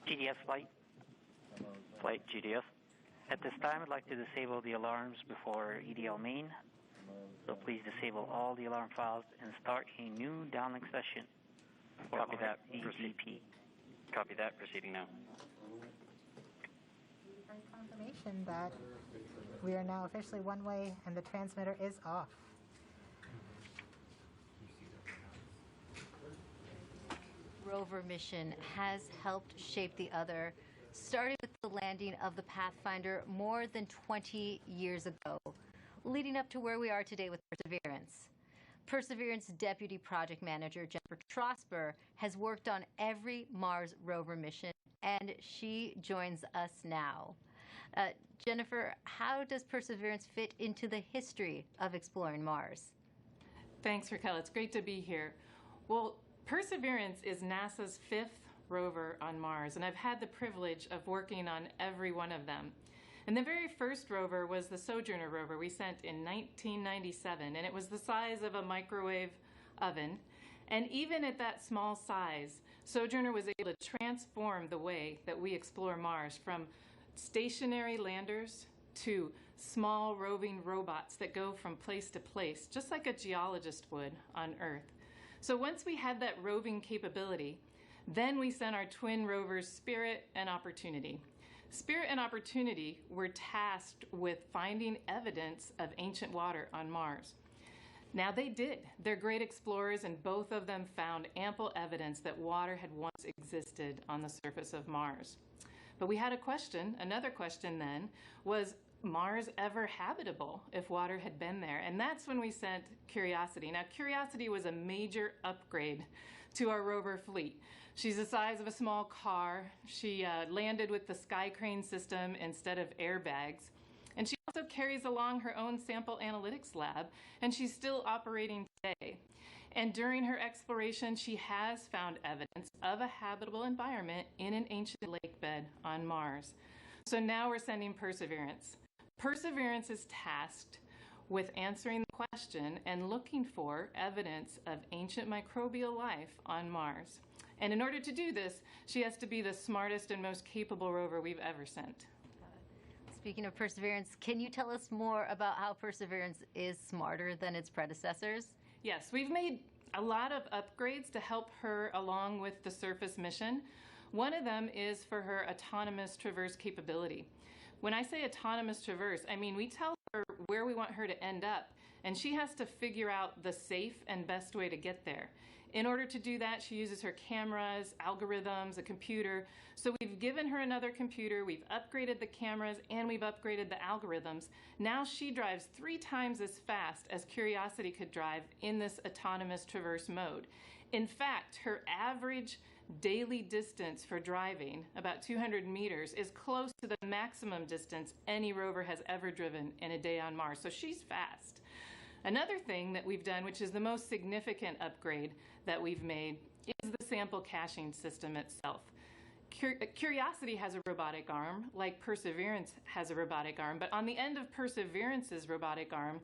GDS flight. Flight GDS. At this time, I'd like to disable the alarms before EDL main. So please disable all the alarm files and start a new downlink session. Copy that, EGP. Copy that, proceeding now. Confirmation that we are now officially one way and the transmitter is off. Rover mission has helped shape the other, starting with the landing of the Pathfinder more than 20 years ago, leading up to where we are today with Perseverance. Perseverance Deputy Project Manager Jennifer Trosper has worked on every Mars rover mission, and she joins us now. Jennifer, how does Perseverance fit into the history of exploring Mars? Thanks, Raquel. It's great to be here. Well, Perseverance is NASA's 5th rover on Mars, and I've had the privilege of working on every one of them. And the very first rover was the Sojourner rover we sent in 1997, and it was the size of a microwave oven. And even at that small size, Sojourner was able to transform the way that we explore Mars, from stationary landers to small roving robots that go from place to place, just like a geologist would on Earth. So once we had that roving capability, then we sent our twin rovers Spirit and Opportunity. Spirit and Opportunity were tasked with finding evidence of ancient water on Mars. Now they did. They're great explorers, and both of them found ample evidence that water had once existed on the surface of Mars. But we had a question. Another question then was Mars ever habitable if water had been there? And that's when we sent Curiosity. Now, Curiosity was a major upgrade to our rover fleet. She's the size of a small car. She landed with the sky crane system instead of airbags. And she also carries along her own sample analytics lab, and she's still operating today. And during her exploration, she has found evidence of a habitable environment in an ancient lake bed on Mars. So now we're sending Perseverance. Perseverance is tasked with answering the question and looking for evidence of ancient microbial life on Mars. And in order to do this, she has to be the smartest and most capable rover we've ever sent. Speaking of Perseverance, can you tell us more about how Perseverance is smarter than its predecessors? Yes, we've made a lot of upgrades to help her along with the surface mission. One of them is for her autonomous traverse capability. When I say autonomous traverse, I mean we tell her where we want her to end up, and she has to figure out the safe and best way to get there. In order to do that, she uses her cameras, algorithms, a computer. So we've given her another computer, we've upgraded the cameras, and we've upgraded the algorithms. Now she drives 3 times as fast as Curiosity could drive in this autonomous traverse mode. In fact, her average daily distance for driving, about 200 meters, is close to the maximum distance any rover has ever driven in a day on Mars. So she's fast. Another thing that we've done, which is the most significant upgrade that we've made, is the sample caching system itself. Curiosity has a robotic arm, like Perseverance has a robotic arm, but on the end of Perseverance's robotic arm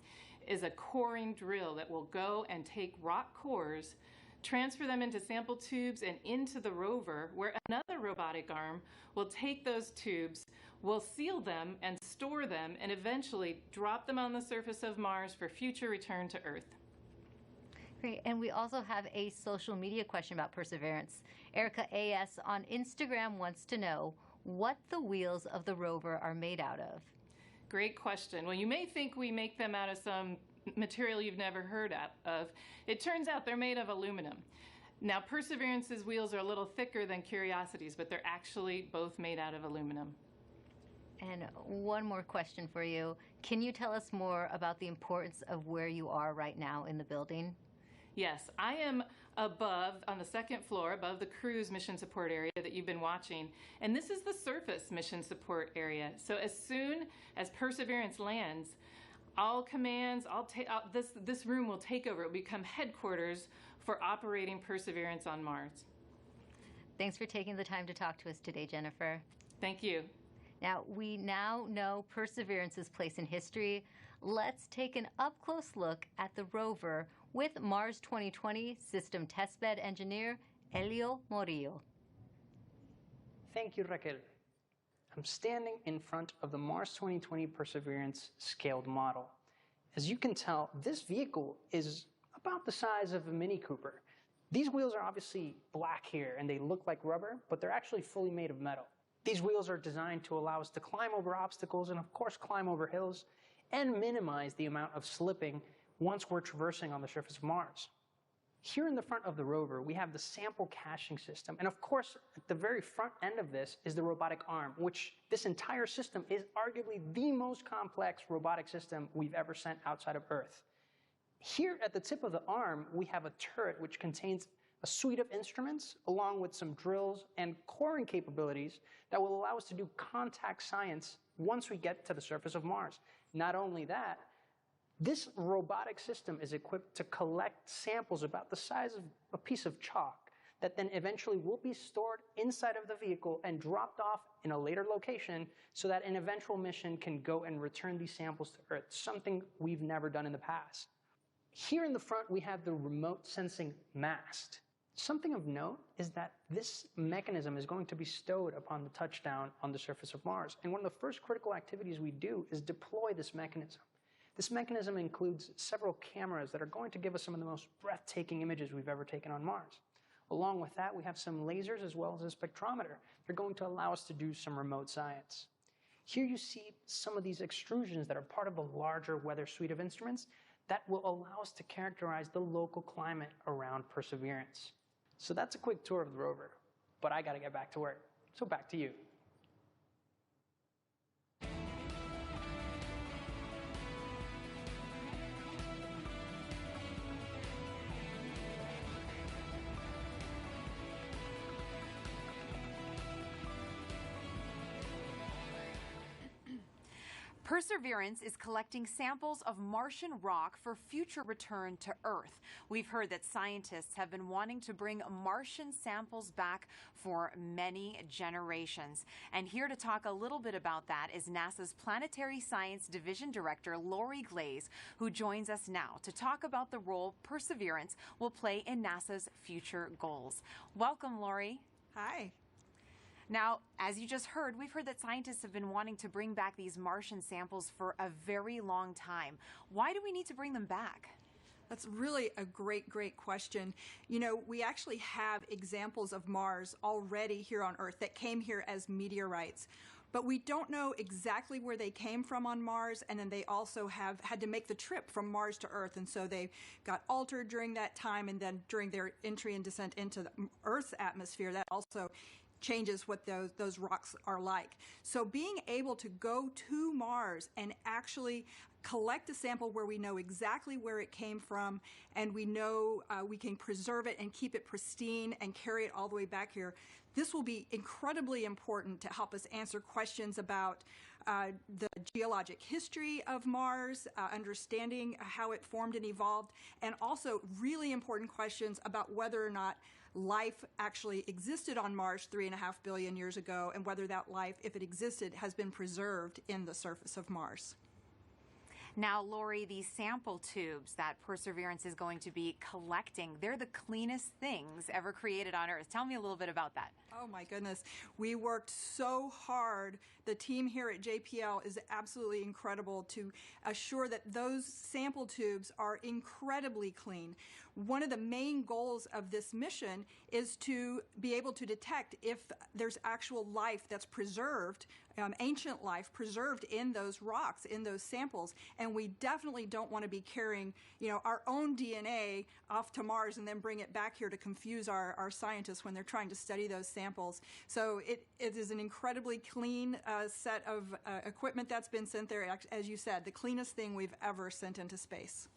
is a coring drill that will go and take rock cores, transfer them into sample tubes and into the rover, where another robotic arm will take those tubes, will seal them and store them, and eventually drop them on the surface of Mars for future return to Earth. Great, and we also have a social media question about Perseverance. Erica AS on Instagram wants to know what the wheels of the rover are made out of. Great question. Well, you may think we make them out of some material you've never heard of. It turns out they're made of aluminum. Now, Perseverance's wheels are a little thicker than Curiosity's, but they're actually both made out of aluminum. And one more question for you. Can you tell us more about the importance of where you are right now in the building? Yes, I am above, on the 2nd floor, above the cruise mission support area that you've been watching. And this is the surface mission support area. So as soon as Perseverance lands, all commands, this room will take over. It will become headquarters for operating Perseverance on Mars. Thanks for taking the time to talk to us today, Jennifer. Thank you. Now, we now know Perseverance's place in history. Let's take an up-close look at the rover with Mars 2020 System Testbed Engineer Elio Morillo. Thank you, Raquel. I'm standing in front of the Mars 2020 Perseverance scaled model. As you can tell, this vehicle is about the size of a Mini Cooper. These wheels are obviously black here and they look like rubber, but they're actually fully made of metal. These wheels are designed to allow us to climb over obstacles and of course climb over hills and minimize the amount of slipping once we're traversing on the surface of Mars. Here in the front of the rover, we have the sample caching system. And of course, at the very front end of this is the robotic arm, which this entire system is arguably the most complex robotic system we've ever sent outside of Earth. Here at the tip of the arm, we have a turret which contains a suite of instruments along with some drills and coring capabilities that will allow us to do contact science once we get to the surface of Mars. Not only that, this robotic system is equipped to collect samples about the size of a piece of chalk that then eventually will be stored inside of the vehicle and dropped off in a later location so that an eventual mission can go and return these samples to Earth, something we've never done in the past. Here in the front, we have the remote sensing mast. Something of note is that this mechanism is going to be stowed upon the touchdown on the surface of Mars. And one of the first critical activities we do is deploy this mechanism. This mechanism includes several cameras that are going to give us some of the most breathtaking images we've ever taken on Mars. Along with that, we have some lasers as well as a spectrometer. They're going to allow us to do some remote science. Here you see some of these extrusions that are part of a larger weather suite of instruments that will allow us to characterize the local climate around Perseverance. So that's a quick tour of the rover, but I got to get back to work. So back to you. Perseverance is collecting samples of Martian rock for future return to Earth. We've heard that scientists have been wanting to bring Martian samples back for many generations. And here to talk a little bit about that is NASA's Planetary Science Division Director, Lori Glaze, who joins us now to talk about the role Perseverance will play in NASA's future goals. Welcome, Lori. Hi. Now, as you just heard, we've heard that scientists have been wanting to bring back these Martian samples for a very long time. Why do we need to bring them back? That's really a great question. You know, we actually have examples of Mars already here on Earth that came here as meteorites. But we don't know exactly where they came from on Mars, and then they also have had to make the trip from Mars to Earth, and so they got altered during that time, and then during their entry and descent into the Earth's atmosphere, that also changes what those rocks are like. So being able to go to Mars and actually collect a sample where we know exactly where it came from, and we know we can preserve it and keep it pristine and carry it all the way back here, this will be incredibly important to help us answer questions about the geologic history of Mars, understanding how it formed and evolved, and also really important questions about whether or not life actually existed on Mars 3.5 billion years ago, and whether that life, if it existed, has been preserved in the surface of Mars. Now, Lori, these sample tubes that Perseverance is going to be collecting, they're the cleanest things ever created on Earth. Tell me a little bit about that. Oh my goodness. We worked so hard. The team here at JPL is absolutely incredible to assure that those sample tubes are incredibly clean. One of the main goals of this mission is to be able to detect if there's actual life that's preserved, ancient life preserved in those rocks, in those samples. And we definitely don't want to be carrying, our own DNA off to Mars and then bring it back here to confuse our scientists when they're trying to study those samples. So it is an incredibly clean set of equipment that's been sent there. As you said, the cleanest thing we've ever sent into space.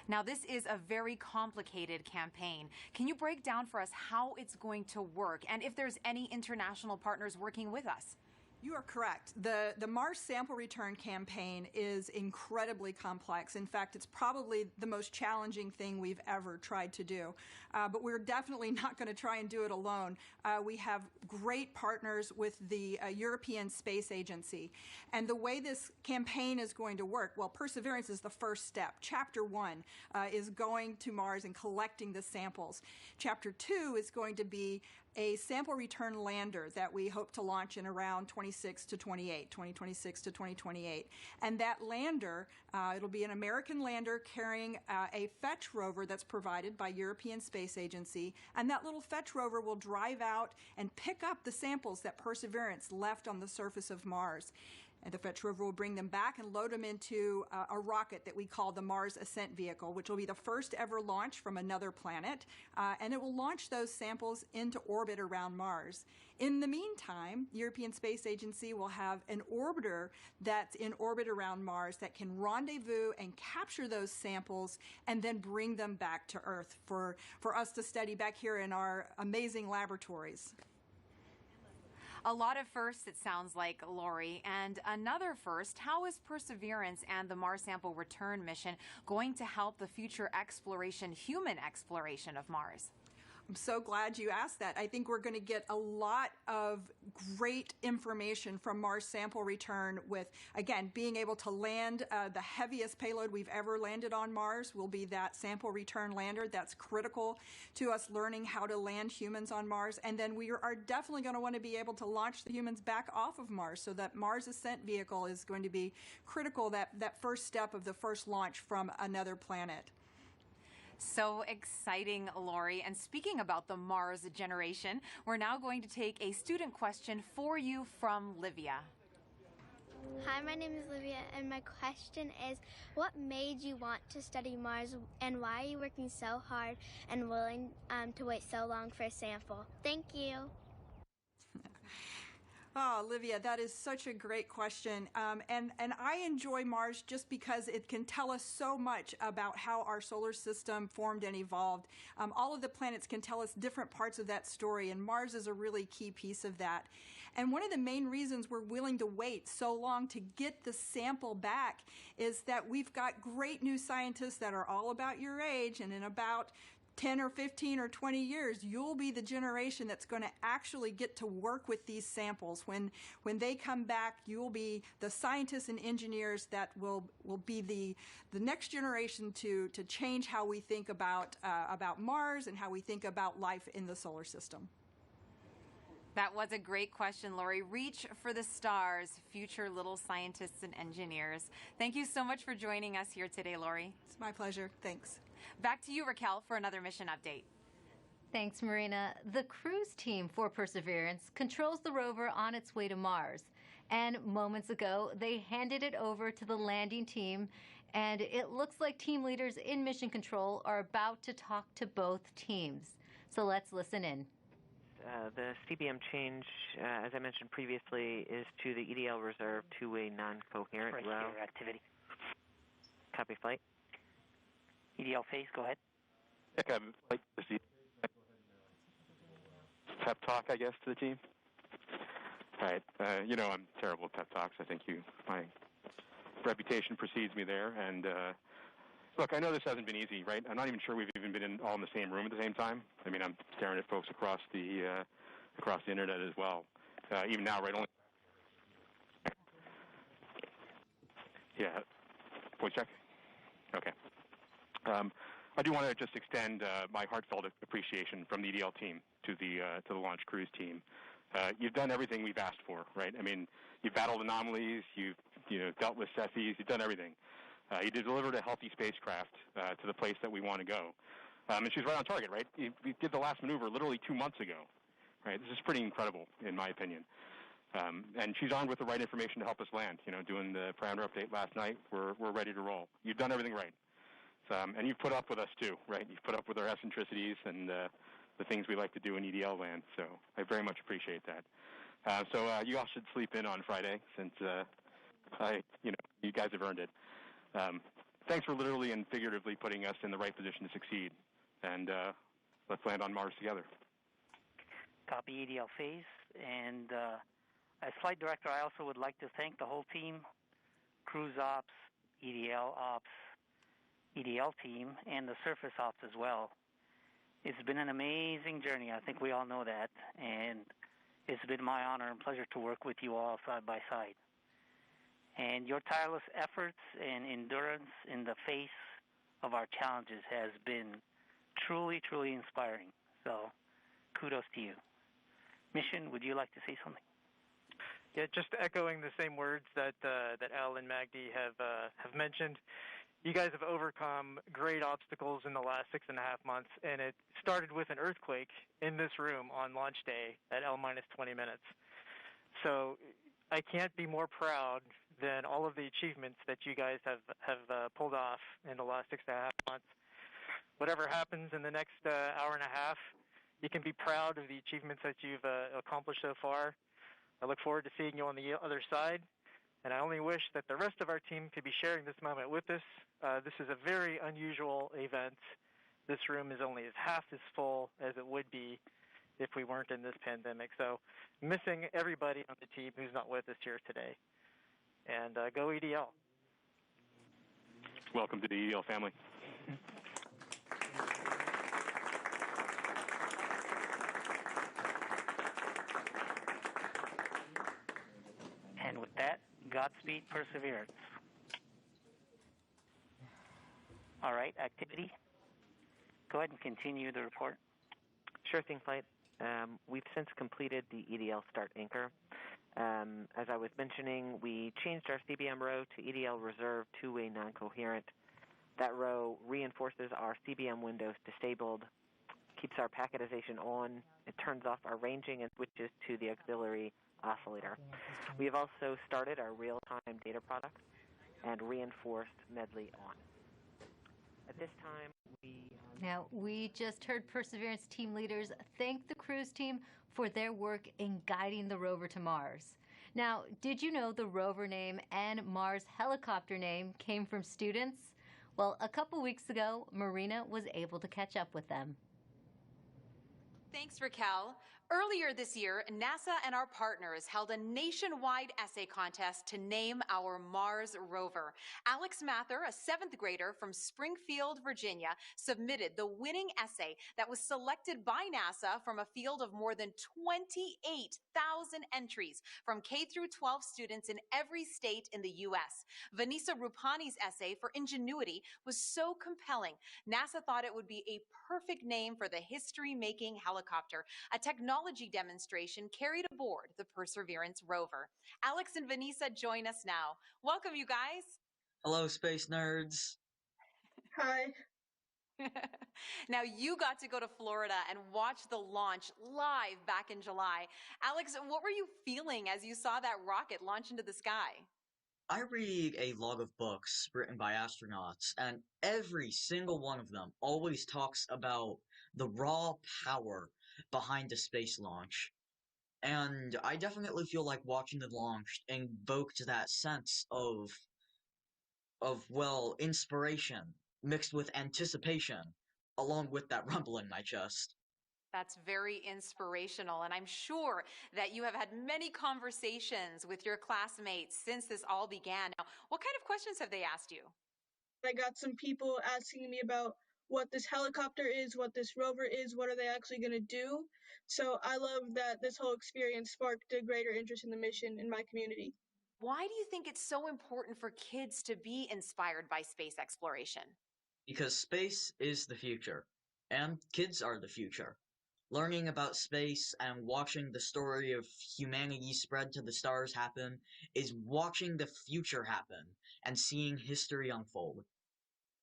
Now, this is a very complicated campaign. Can you break down for us how it's going to work and if there's any international partners working with us? You are correct. The Mars sample return campaign is incredibly complex. In fact, it's probably the most challenging thing we've ever tried to do. But we're definitely not going to try and do it alone. We have great partners with the European Space Agency. And the way this campaign is going to work, well, Perseverance is the first step. Chapter 1 is going to Mars and collecting the samples. Chapter 2 is going to be a sample return lander that we hope to launch in around 2026 to 2028. And that lander, it'll be an American lander carrying a fetch rover that's provided by European Space Agency. And that little fetch rover will drive out and pick up the samples that Perseverance left on the surface of Mars. And the Fetch rover will bring them back and load them into a rocket that we call the Mars Ascent Vehicle, which will be the first ever launch from another planet. And it will launch those samples into orbit around Mars. In the meantime, the European Space Agency will have an orbiter that's in orbit around Mars that can rendezvous and capture those samples and then bring them back to Earth for us to study back here in our amazing laboratories. A lot of firsts, it sounds like, Lori. And another first, how is Perseverance and the Mars Sample Return mission going to help the future exploration, human exploration of Mars? I'm so glad you asked that. I think we're going to get a lot of great information from Mars Sample Return with, again, being able to land the heaviest payload we've ever landed on Mars will be that Sample Return lander. That's critical to us learning how to land humans on Mars. And then we are definitely going to want to be able to launch the humans back off of Mars. So that Mars Ascent Vehicle is going to be critical, that first step of the first launch from another planet. So exciting, Lori. And speaking about the Mars generation, we're now going to take a student question for you from Livia. Hi, my name is Livia, and my question is, what made you want to study Mars, and why are you working so hard and willing to wait so long for a sample? Thank you. Oh, Olivia, that is such a great question. And I enjoy Mars just because it can tell us so much about how our solar system formed and evolved. All of the planets can tell us different parts of that story, and Mars is a really key piece of that. And one of the main reasons we're willing to wait so long to get the sample back is that we've got great new scientists that are all about your age, and in about 10 or 15 or 20 years, you'll be the generation that's going to actually get to work with these samples. When they come back, you'll be the scientists and engineers that will be the next generation to change how we think about Mars and how we think about life in the solar system. That was a great question, Lori. Reach for the stars, future little scientists and engineers. Thank you so much for joining us here today, Lori. It's my pleasure. Thanks. Back to you, Raquel, for another mission update. Thanks, Marina. The cruise team for Perseverance controls the rover on its way to Mars. And moments ago, they handed it over to the landing team, and it looks like team leaders in mission control are about to talk to both teams. So let's listen in. The CBM change, as I mentioned previously, is to the EDL reserve two-way non-coherent route. Activity. Copy flight. EDL phase, go ahead. Like pep talk, I guess, to the team. All right. You know, I'm terrible at pep talks. I think my reputation precedes me there. And look, I know this hasn't been easy, right? I'm not even sure we've even been all in the same room at the same time. I mean, I'm staring at folks across the internet as well. Even now, right? Yeah. Voice check. Okay. I do want to just extend my heartfelt appreciation from the EDL team to the launch cruise team. You've done everything we've asked for, right? I mean, you've battled anomalies, you've dealt with Cepheids, you've done everything. You delivered a healthy spacecraft to the place that we want to go, and she's right on target, right? We did the last maneuver literally 2 months ago, right? This is pretty incredible, in my opinion. And she's armed with the right information to help us land. Doing the parameter update last night, we're ready to roll. You've done everything right. And you've put up with us too, right? You've put up with our eccentricities and the things we like to do in EDL land. So I very much appreciate that. So you all should sleep in on Friday, since you guys have earned it. Thanks for literally and figuratively putting us in the right position to succeed. And let's land on Mars together. Copy EDL phase. And as flight director, I also would like to thank the whole team, cruise ops, EDL ops, EDL team, and the surface ops as well. It's been an amazing journey. I think we all know that. And it's been my honor and pleasure to work with you all side by side. And your tireless efforts and endurance in the face of our challenges has been truly, truly inspiring. So kudos to you. Mission, would you like to say something? Yeah, just echoing the same words that Al and Magdi have mentioned. You guys have overcome great obstacles in the last 6.5 months, and it started with an earthquake in this room on launch day at L-20 minutes. So I can't be more proud than all of the achievements that you guys have pulled off in the last 6.5 months. Whatever happens in the next hour and a half, you can be proud of the achievements that you've accomplished so far. I look forward to seeing you on the other side, and I only wish that the rest of our team could be sharing this moment with us. This is a very unusual event. This room is only half as full as it would be if we weren't in this pandemic. So missing everybody on the team who's not with us here today. And go EDL. Welcome to the EDL family. And with that, Godspeed Perseverance. All right, activity. Go ahead and continue the report. Sure thing, Flight. We've since completed the EDL Start Anchor. As I was mentioning, we changed our CBM row to EDL Reserve two-way non-coherent. That row reinforces our CBM windows disabled, keeps our packetization on, it turns off our ranging and switches to the auxiliary oscillator. We have also started our real-time data product and reinforced Medley on. At this time, Now, we just heard Perseverance team leaders thank the cruise team for their work in guiding the rover to Mars. Now, did you know the rover name and Mars helicopter name came from students? Well, a couple weeks ago, Marina was able to catch up with them. Thanks, Raquel. Earlier this year, NASA and our partners held a nationwide essay contest to name our Mars rover. Alex Mather, a 7th grader from Springfield, Virginia, submitted the winning essay that was selected by NASA from a field of more than 28,000 entries from K through 12 students in every state in the U.S. Vanessa Rupani's essay for Ingenuity was so compelling, NASA thought it would be a perfect name for the history-making helicopter, a technology demonstration carried aboard the Perseverance rover. Alex and Vanessa join us now. Welcome, you guys. Hello, space nerds. Hi. Now, you got to go to Florida and watch the launch live back in July. Alex, what were you feeling as you saw that rocket launch into the sky? I read a log of books written by astronauts, and every single one of them always talks about the raw power behind the space launch. And I definitely feel like watching the launch invoked that sense of inspiration mixed with anticipation, along with that rumble in my chest. That's very inspirational, and I'm sure that you have had many conversations with your classmates since this all began. Now, what kind of questions have they asked you? I got some people asking me about what this helicopter is, what this rover is, what are they actually going to do. So I love that this whole experience sparked a greater interest in the mission in my community. Why do you think it's so important for kids to be inspired by space exploration? Because space is the future, and kids are the future. Learning about space and watching the story of humanity spread to the stars happen is watching the future happen and seeing history unfold.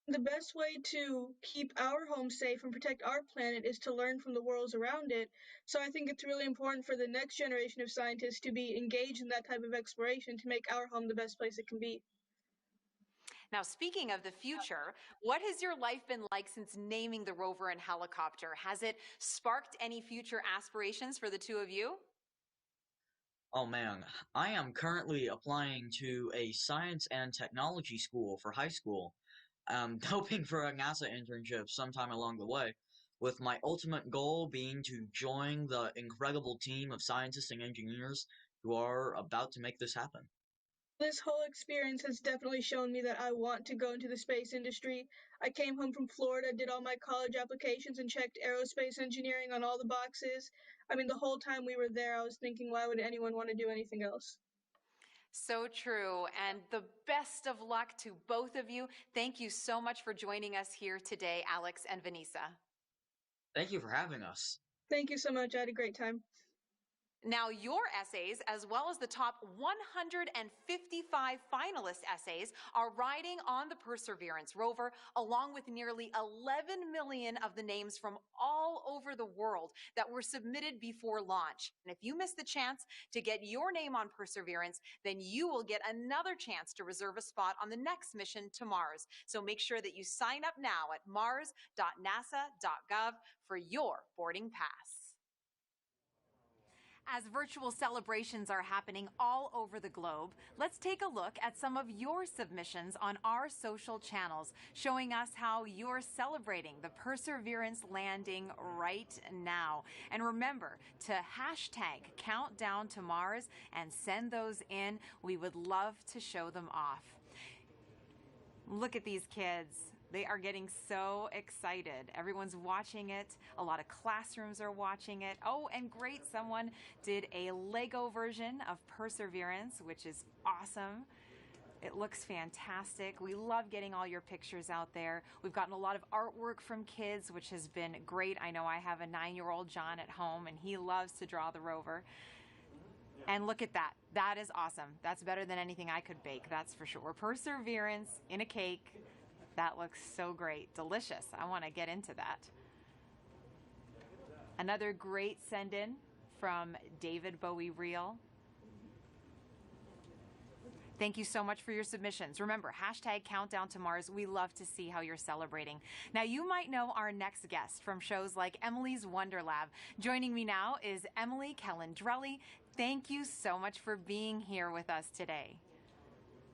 The best way to keep our home safe and protect our planet is to learn from the worlds around it. So I think it's really important for the next generation of scientists to be engaged in that type of exploration to make our home the best place it can be. Now, speaking of the future, what has your life been like since naming the rover and helicopter? Has it sparked any future aspirations for the two of you? Oh man, I am currently applying to a science and technology school for high school. I'm hoping for a NASA internship sometime along the way, with my ultimate goal being to join the incredible team of scientists and engineers who are about to make this happen. This whole experience has definitely shown me that I want to go into the space industry. I came home from Florida, did all my college applications, and checked aerospace engineering on all the boxes. I mean, the whole time we were there, I was thinking, why would anyone want to do anything else? So true, and the best of luck to both of you. Thank you so much for joining us here today, Alex and Vanessa. Thank you for having us. Thank you so much. I had a great time. Now, your essays, as well as the top 155 finalist essays, are riding on the Perseverance rover, along with nearly 11 million of the names from all over the world that were submitted before launch. And if you miss the chance to get your name on Perseverance, then you will get another chance to reserve a spot on the next mission to Mars. So make sure that you sign up now at mars.nasa.gov for your boarding pass. As virtual celebrations are happening all over the globe, let's take a look at some of your submissions on our social channels, showing us how you're celebrating the Perseverance landing right now. And remember to hashtag countdown to Mars and send those in. We would love to show them off. Look at these kids. They are getting so excited. Everyone's watching it. A lot of classrooms are watching it. Oh, and great, someone did a Lego version of Perseverance, which is awesome. It looks fantastic. We love getting all your pictures out there. We've gotten a lot of artwork from kids, which has been great. I know I have a 9-year-old John at home, and he loves to draw the rover. And look at that. That is awesome. That's better than anything I could bake, that's for sure. Perseverance in a cake. That looks so great. Delicious. I want to get into that. Another great send-in from David Bowie Reel. Thank you so much for your submissions. Remember, hashtag countdown to Mars. We love to see how you're celebrating. Now, you might know our next guest from shows like Emily's Wonder Lab. Joining me now is Emily Calandrelli. Thank you so much for being here with us today.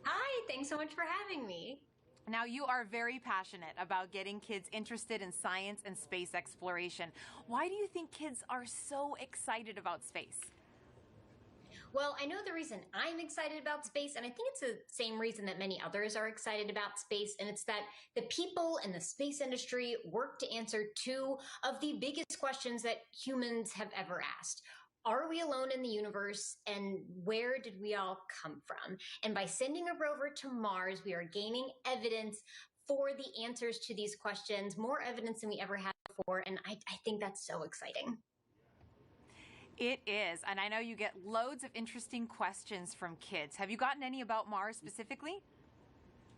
Hi, thanks so much for having me. Now, you are very passionate about getting kids interested in science and space exploration. Why do you think kids are so excited about space? Well, I know the reason I'm excited about space, and I think it's the same reason that many others are excited about space, and it's that the people in the space industry work to answer two of the biggest questions that humans have ever asked. Are we alone in the universe, and where did we all come from? And by sending a rover to Mars, we are gaining evidence for the answers to these questions, more evidence than we ever had before, and I think that's so exciting. It is, and I know you get loads of interesting questions from kids. Have you gotten any about Mars specifically?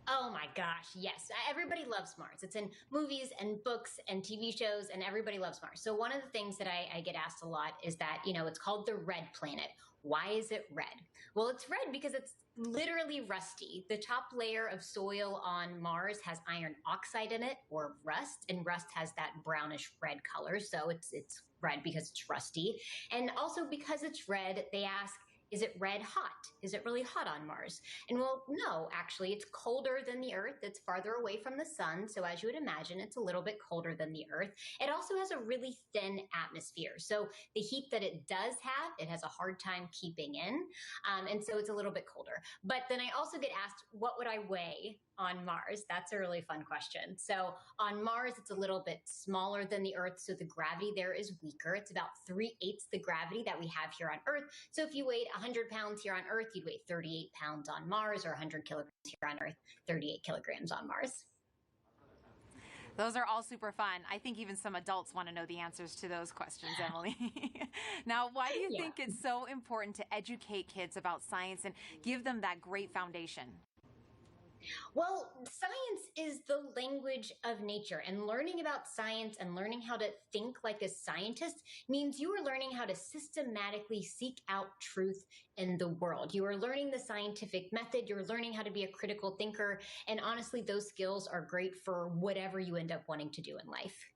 Oh my gosh, yes. Everybody loves Mars. It's in movies and books and TV shows, and everybody loves Mars. So one of the things that I get asked a lot is that, it's called the red planet. Why is it red? Well, it's red because it's literally rusty. The top layer of soil on Mars has iron oxide in it, or rust, and rust has that brownish red color. So it's red because it's rusty. And also because it's red, they ask, is it red hot? Is it really hot on Mars? And well, no, actually, it's colder than the Earth. It's farther away from the sun. So as you would imagine, it's a little bit colder than the Earth. It also has a really thin atmosphere. So the heat that it does have, it has a hard time keeping in. And so it's a little bit colder. But then I also get asked, what would I weigh on Mars? That's a really fun question. So on Mars, it's a little bit smaller than the Earth, so the gravity there is weaker. It's about 3/8 the gravity that we have here on Earth. So if you weighed 100 pounds here on Earth, you'd weigh 38 pounds on Mars, or 100 kilograms here on Earth, 38 kilograms on Mars. Those are all super fun. I think even some adults want to know the answers to those questions, Emily. Now, why do you think it's so important to educate kids about science and give them that great foundation? Well, science is the language of nature, and learning about science and learning how to think like a scientist means you are learning how to systematically seek out truth in the world. You are learning the scientific method, you're learning how to be a critical thinker, and honestly, those skills are great for whatever you end up wanting to do in life.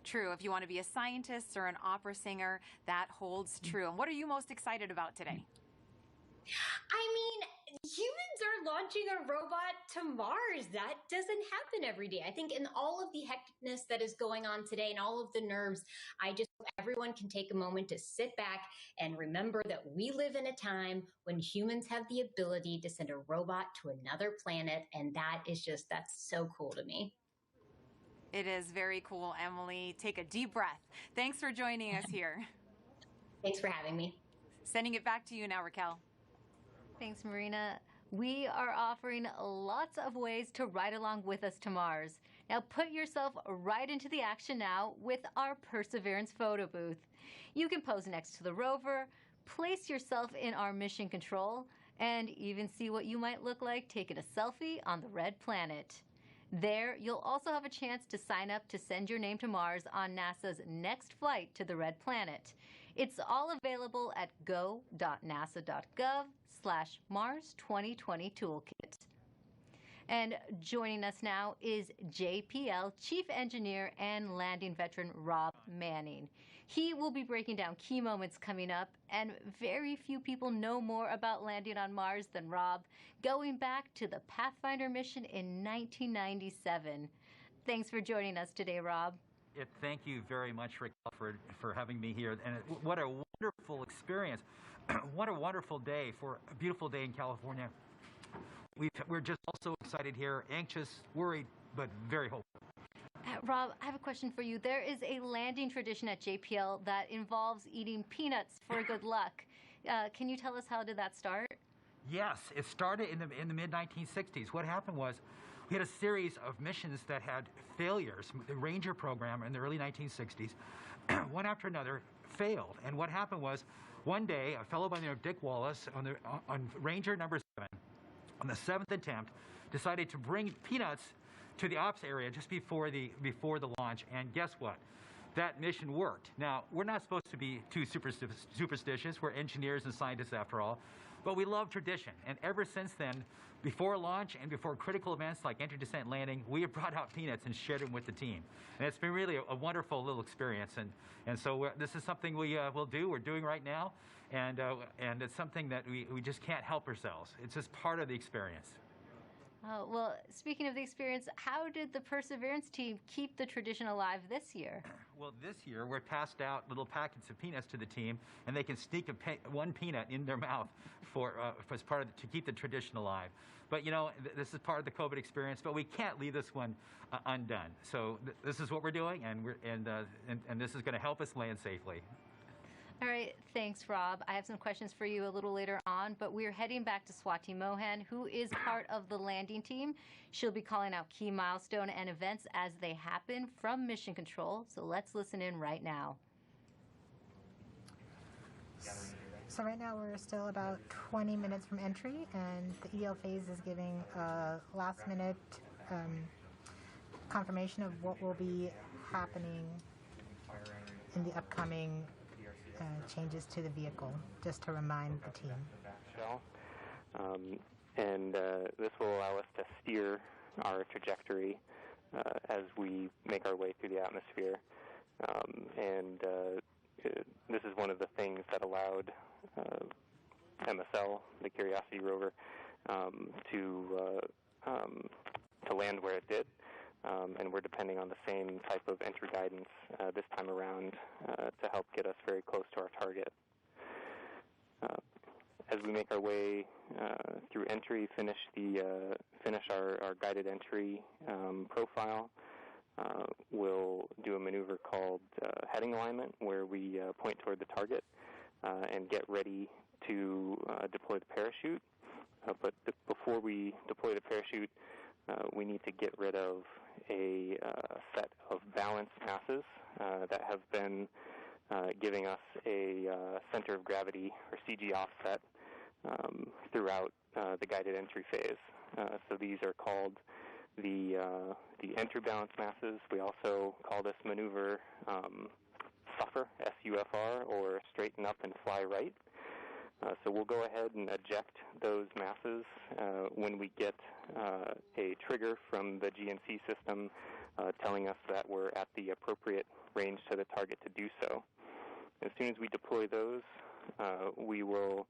True. If you want to be a scientist or an opera singer, that holds true. And what are you most excited about today? I mean, humans are launching a robot to Mars. That doesn't happen every day. I think in all of the hecticness that is going on today and all of the nerves, I just hope everyone can take a moment to sit back and remember that we live in a time when humans have the ability to send a robot to another planet. And that's so cool to me. It is very cool, Emily. Take a deep breath. Thanks for joining us here. Thanks for having me. Sending it back to you now, Raquel. Thanks, Marina. We are offering lots of ways to ride along with us to Mars. Now put yourself right into the action now with our Perseverance photo booth. You can pose next to the rover, place yourself in our mission control and even see what you might look like taking a selfie on the red planet. There, you'll also have a chance to sign up to send your name to Mars on NASA's next flight to the red planet. It's all available at go.nasa.gov/Mars 2020 Toolkit. And joining us now is JPL Chief Engineer and Landing Veteran Rob Manning. He will be breaking down key moments coming up, and very few people know more about landing on Mars than Rob, going back to the Pathfinder mission in 1997. Thanks for joining us today, Rob. Thank you very much, Rick, for having me here. And what a wonderful experience. What a wonderful day for a beautiful day in California. We're just also excited here, anxious, worried, but very hopeful. Rob, I have a question for you. There is a landing tradition at JPL that involves eating peanuts for good luck. Can you tell us how did that start? Yes, it started in the mid-1960s. What happened was we had a series of missions that had failures. The Ranger program in the early 1960s, one after another, failed. And what happened was one day, a fellow by the name of Dick Wallace on Ranger number 7, on the 7th attempt, decided to bring peanuts to the ops area just before the launch, and guess what? That mission worked. Now, we're not supposed to be too superstitious. We're engineers and scientists after all, but we love tradition. And ever since then, before launch and before critical events like entry, descent, landing, we have brought out peanuts and shared them with the team. And it's been really a wonderful little experience. And so this is something we will do. We're doing right now, and it's something that we just can't help ourselves. It's just part of the experience. Well, speaking of the experience, how did the Perseverance team keep the tradition alive this year? Well, this year we passed out little packets of peanuts to the team, and they can sneak one peanut in their mouth as part of to keep the tradition alive. But you know, this is part of the COVID experience, but we can't leave this one undone. So this is what we're doing, and this is going to help us land safely. All right, thanks, Rob. I have some questions for you a little later on, but we're heading back to Swati Mohan, who is part of the landing team. She'll be calling out key milestone and events as they happen from Mission Control, so let's listen in right now. So right now we're still about 20 minutes from entry, and the EL phase is giving a last-minute confirmation of what will be happening in the upcoming changes to the vehicle, just to remind the team. This will allow us to steer our trajectory as we make our way through the atmosphere. This is one of the things that allowed MSL, the Curiosity rover, to land where it did. And we're depending on the same type of entry guidance this time around to help get us very close to our target. As we make our way through entry, finish our guided entry profile, we'll do a maneuver called heading alignment, where we point toward the target and get ready to deploy the parachute. But before we deploy the parachute, we need to get rid of a set of balance masses that have been giving us a center of gravity, or CG offset, throughout the guided entry phase. So these are called the entry balance masses. We also call this maneuver SUFR, S-U-F-R, or straighten up and fly right. So we'll go ahead and eject those masses when we get a trigger from the GNC system telling us that we're at the appropriate range to the target to do so. As soon as we deploy those, we will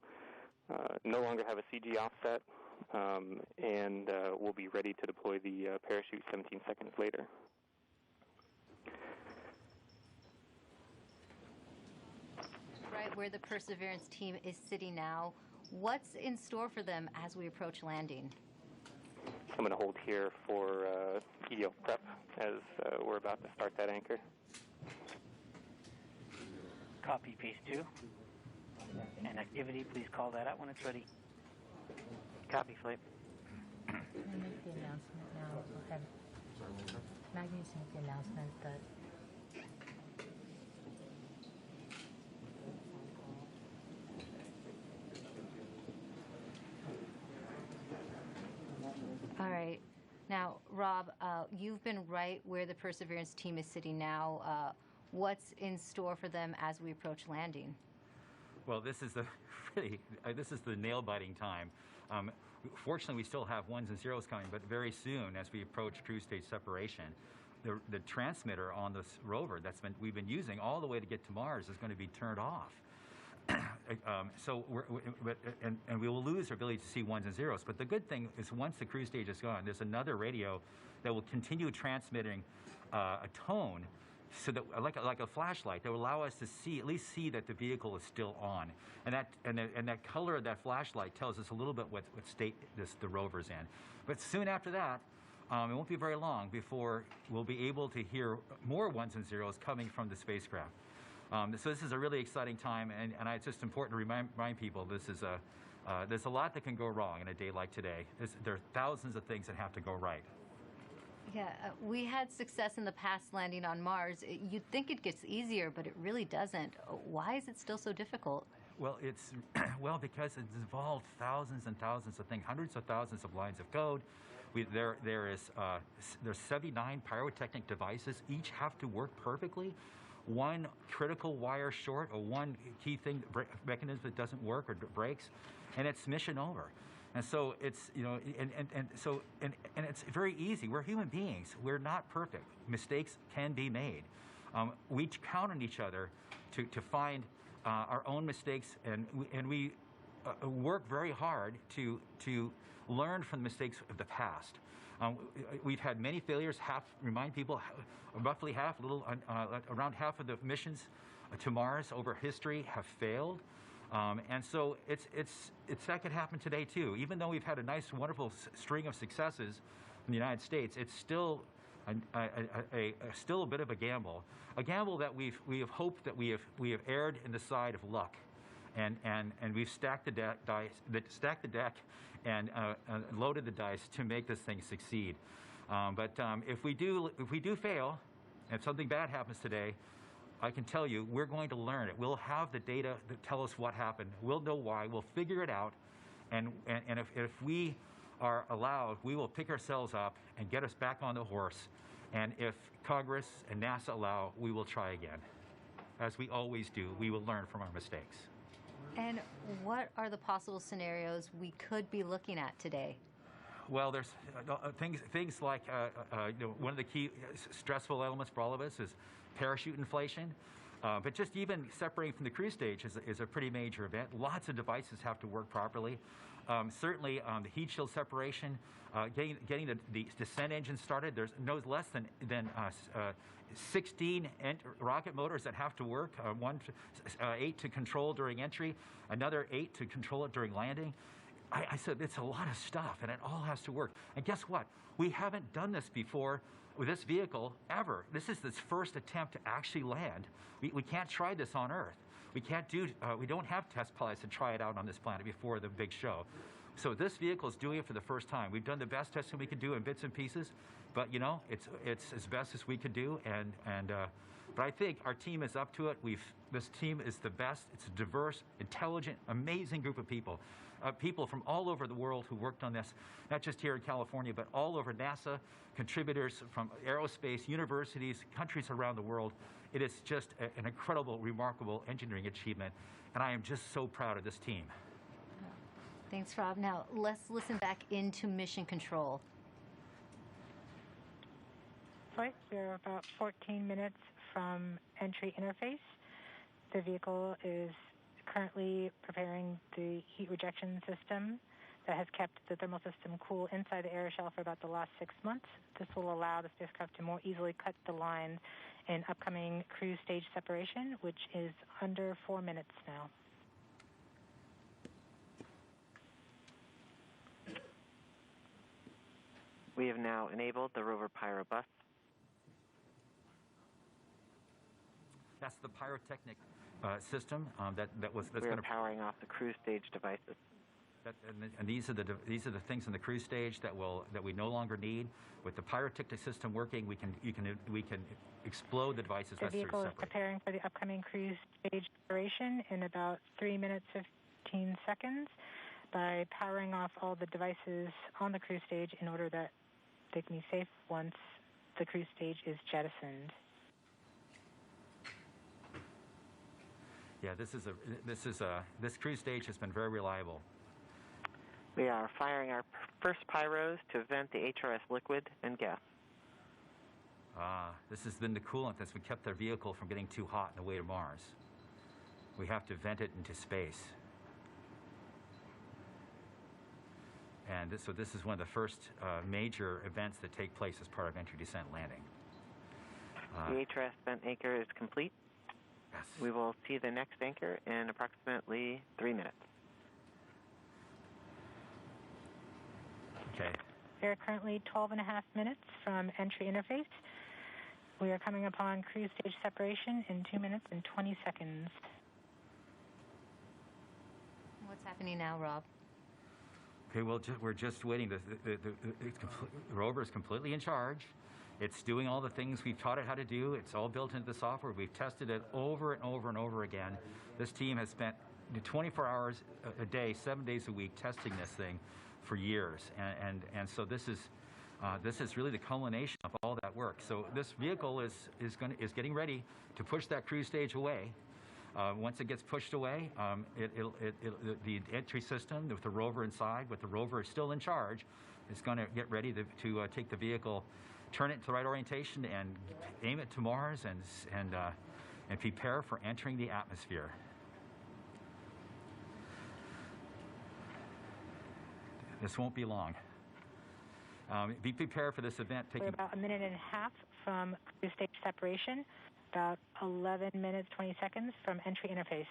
no longer have a CG offset, and we'll be ready to deploy the parachute 17 seconds later. Right where the Perseverance team is sitting now, what's in store for them as we approach landing? I'm going to hold here for EDL prep as we're about to start that anchor. Copy, phase 2. And activity, please call that out when it's ready. Copy, flight. I'm going to make the announcement now. Go ahead. Maggie's going to make the announcement that Rob, you've been right where the Perseverance team is sitting now. What's in store for them as we approach landing? Well, this is the nail-biting time. Fortunately, we still have ones and zeros coming, but very soon, as we approach cruise stage separation, the transmitter on this rover we've been using all the way to get to Mars is going to be turned off. So we will lose our ability to see ones and zeros. But the good thing is, once the cruise stage is gone, there's another radio that will continue transmitting a tone, so that like a flashlight, that will allow us to at least see that the vehicle is still on, and that color of that flashlight tells us a little bit what state the rover's in. But soon after that, it won't be very long before we'll be able to hear more ones and zeros coming from the spacecraft. So this is a really exciting time, and it's just important to remind people there's a lot that can go wrong in a day like today. There are thousands of things that have to go right. Yeah, we had success in the past landing on Mars. You'd think it gets easier, but it really doesn't. Why is it still so difficult? Well, because it's involved thousands and thousands of things, hundreds of thousands of lines of code. There's 79 pyrotechnic devices. Each have to work perfectly. One critical wire short, or one key thing mechanism that doesn't work or breaks, and it's mission over. And so it's, and it's very easy. We're human beings. We're not perfect. Mistakes can be made. We count on each other to find our own mistakes, and we work very hard to learn from the mistakes of the past. We've had many failures. Remind people, roughly around half of the missions to Mars over history have failed. And so that could happen today too. Even though we've had a nice, wonderful string of successes in the United States, it's still still a bit of a gamble that we have hoped that we have erred in the side of luck, and we've stacked the deck and loaded the dice to make this thing succeed. But if we do fail, if something bad happens today, I can tell you, we're going to learn it. We'll have the data that tell us what happened. We'll know why. We'll figure it out. And if we are allowed, we will pick ourselves up and get us back on the horse. And if Congress and NASA allow, we will try again. As we always do, we will learn from our mistakes. And what are the possible scenarios we could be looking at today? Well, there's things like one of the key stressful elements for all of us is parachute inflation. But just even separating from the cruise stage is a pretty major event. Lots of devices have to work properly. Certainly, the heat shield separation, getting the descent engine started. There's no less than 16 rocket motors that have to work. 8 to control during entry, another 8 to control it during landing. I said it's a lot of stuff, and it all has to work. And guess what? We haven't done this before with this vehicle ever. This is its first attempt to actually land. We can't try this on Earth. We don't have test pilots to try it out on this planet before the big show. So this vehicle is doing it for the first time. We've done the best testing we could do in bits and pieces, but it's as best as we could do. But I think our team is up to it. This team is the best. It's a diverse, intelligent, amazing group of people. People from all over the world who worked on this, not just here in California, but all over NASA, contributors from aerospace, universities, countries around the world. It is just an incredible, remarkable engineering achievement, and I am just so proud of this team. Thanks, Rob. Now, let's listen back into Mission Control. Flight, we're about 14 minutes from entry interface. The vehicle is currently preparing the heat rejection system that has kept the thermal system cool inside the air shell for about the last 6 months. This will allow the spacecraft to more easily cut the lines in upcoming cruise stage separation, which is under 4 minutes now. We have now enabled the rover pyro bus. That's the pyrotechnic system We're powering off the cruise stage devices. And these are the things in the cruise stage that we no longer need. With the pyrotechnic system working, we can explode the devices. The vehicle is preparing for the upcoming cruise stage separation in about 3 minutes 15 seconds by powering off all the devices on the cruise stage in order that Take me safe once the cruise stage is jettisoned. Yeah, this cruise stage has been very reliable. We are firing our first pyros to vent the HRS liquid and gas. This has been the coolant that's kept their vehicle from getting too hot on the way to Mars. We have to vent it into space. And so this is one of the first major events that take place as part of entry, descent, landing. The HRS vent anchor is complete. Yes. We will see the next anchor in approximately 3 minutes. Okay. We are currently 12.5 minutes from entry interface. We are coming upon cruise stage separation in 2 minutes and 20 seconds. What's happening now, Rob? Okay, well, we're just waiting. The rover is completely in charge. It's doing all the things we've taught it how to do. It's all built into the software. We've tested it over and over and over again. This team has spent 24 hours a day, 7 days a week, testing this thing for years. And so this is really the culmination of all that work. So this vehicle is getting ready to push that cruise stage away. Once it gets pushed away, the entry system with the rover inside, with the rover still in charge, is going to get ready to take the vehicle, turn it to the right orientation, and aim it to Mars, and prepare for entering the atmosphere. This won't be long. Be prepared for this event. We're about 1.5 minutes from cruise stage separation, about 11 minutes, 20 seconds from entry interface.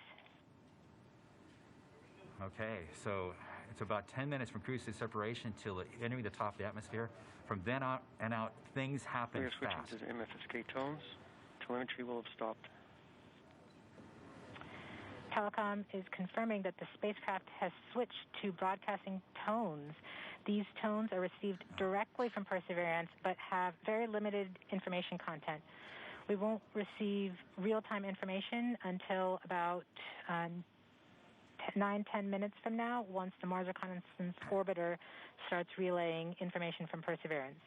Okay, so it's about 10 minutes from cruise stage separation till entering the top of the atmosphere. From then on and out, things happen We are fast. switching to the MFSK tones. Telemetry will have stopped. Telecom is confirming that the spacecraft has switched to broadcasting tones. These tones are received directly from Perseverance, but have very limited information content. We won't receive real-time information until about 9-10 minutes from now, once the Mars Reconnaissance Orbiter starts relaying information from Perseverance.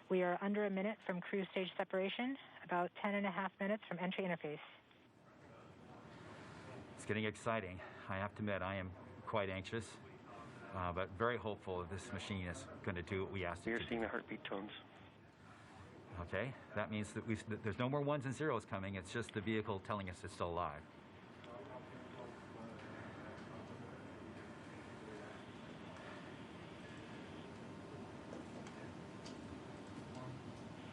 We are under 1 minute from cruise stage separation, about 10.5 minutes from entry interface. It's getting exciting. I have to admit, I am quite anxious, but very hopeful that this machine is going to do what we asked it to do. You're seeing the heartbeat tones. Okay, that means that there's no more ones and zeros coming. It's just the vehicle telling us it's still alive.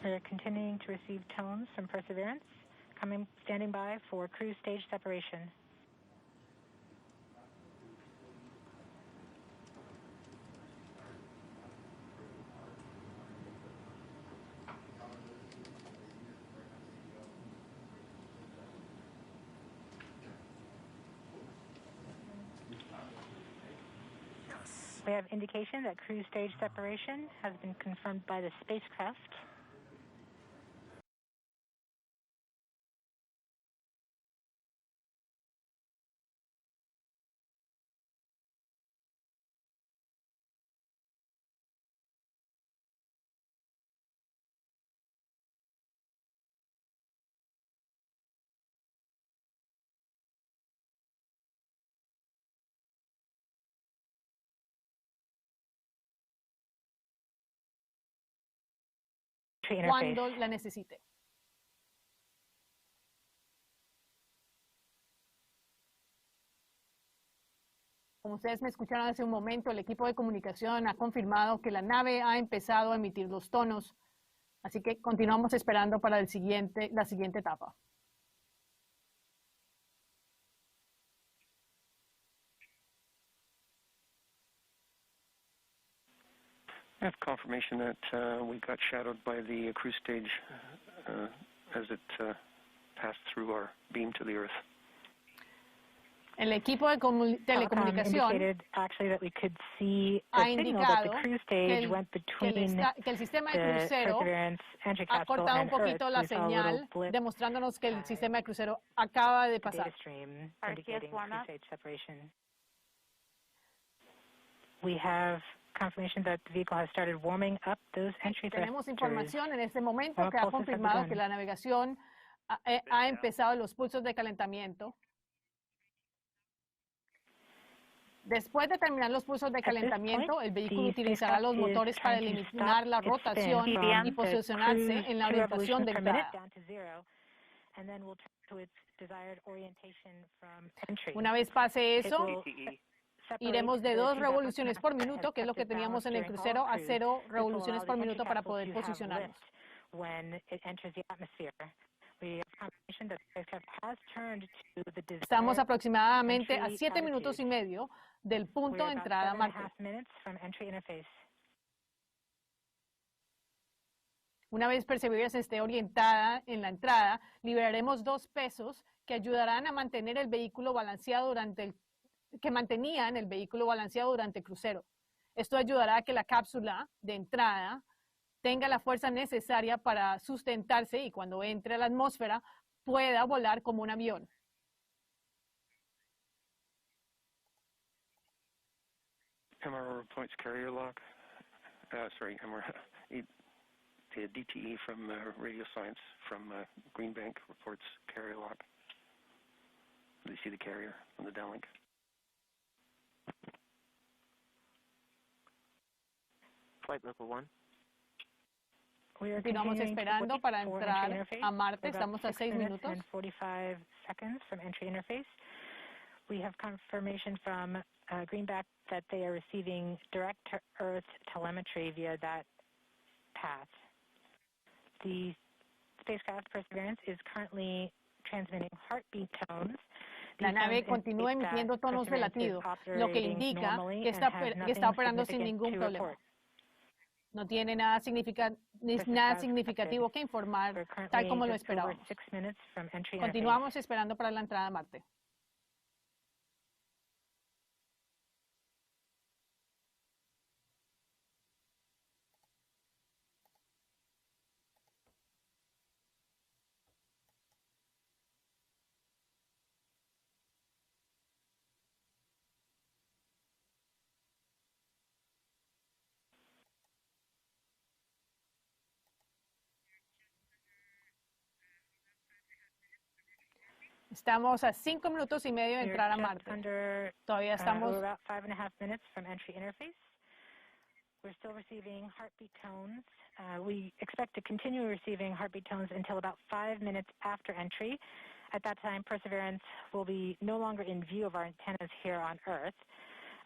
We're continuing to receive tones from Perseverance, standing by for cruise stage separation. We have indication that cruise stage separation has been confirmed by the spacecraft. Cuando la necesite. Como ustedes me escucharon hace un momento, el equipo de comunicación ha confirmado que la nave ha empezado a emitir los tonos, así que continuamos esperando para la siguiente etapa. I have confirmation that we got shadowed by the cruise stage as it passed through our beam to the Earth. El equipo de telecomunicación ha indicado que el sistema de crucero ha cortado un poquito la señal, demostrándonos que el sistema de crucero acaba de pasar. We have confirmation that the vehicle has started warming up those entry Tenemos thrusters. información en este momento que ha confirmado que la navegación ha empezado los pulsos de calentamiento. Después de terminar los pulsos de calentamiento, el vehículo utilizará los motores para eliminar la rotación y posicionarse en la orientación de entrada. Una vez pase eso, iremos de 2 revoluciones por minuto, que es lo que teníamos en el crucero, a 0 revoluciones por minuto para poder posicionarnos. Estamos aproximadamente a 7 minutos y medio del punto de entrada a Marte. Una vez Perseverance esté orientada en la entrada, liberaremos 2 pesos que ayudarán a mantener el vehículo balanceado durante mantenían el vehículo balanceado durante el crucero. Esto ayudará a que la cápsula de entrada tenga la fuerza necesaria para sustentarse y cuando entre a la atmósfera pueda volar como un avión. MRO reports carrier lock. The DTE from Radio Science from Green Bank reports carrier lock. Do you see the carrier on the downlink? Flight level 1. Continuamos esperando para entrar a Marte. Estamos a 6 minutos. 45 seconds from entry interface. We have confirmation from Greenback that they are receiving direct to Earth telemetry via that path. The spacecraft Perseverance is currently transmitting heartbeat tones. La nave continúa emitiendo tonos de latido, lo que indica que está operando sin ningún problema. No tiene nada significativo que informar, tal como lo esperábamos. Continuamos esperando para la entrada a Marte. Estamos a 5 minutos y medio de entrar a Marte. Todavía estamos. About 5.5 minutes from entry interface. We're still receiving heartbeat tones. We expect to continue receiving heartbeat tones until about 5 minutes after entry. At that time, Perseverance will be no longer in view of our antennas here on Earth.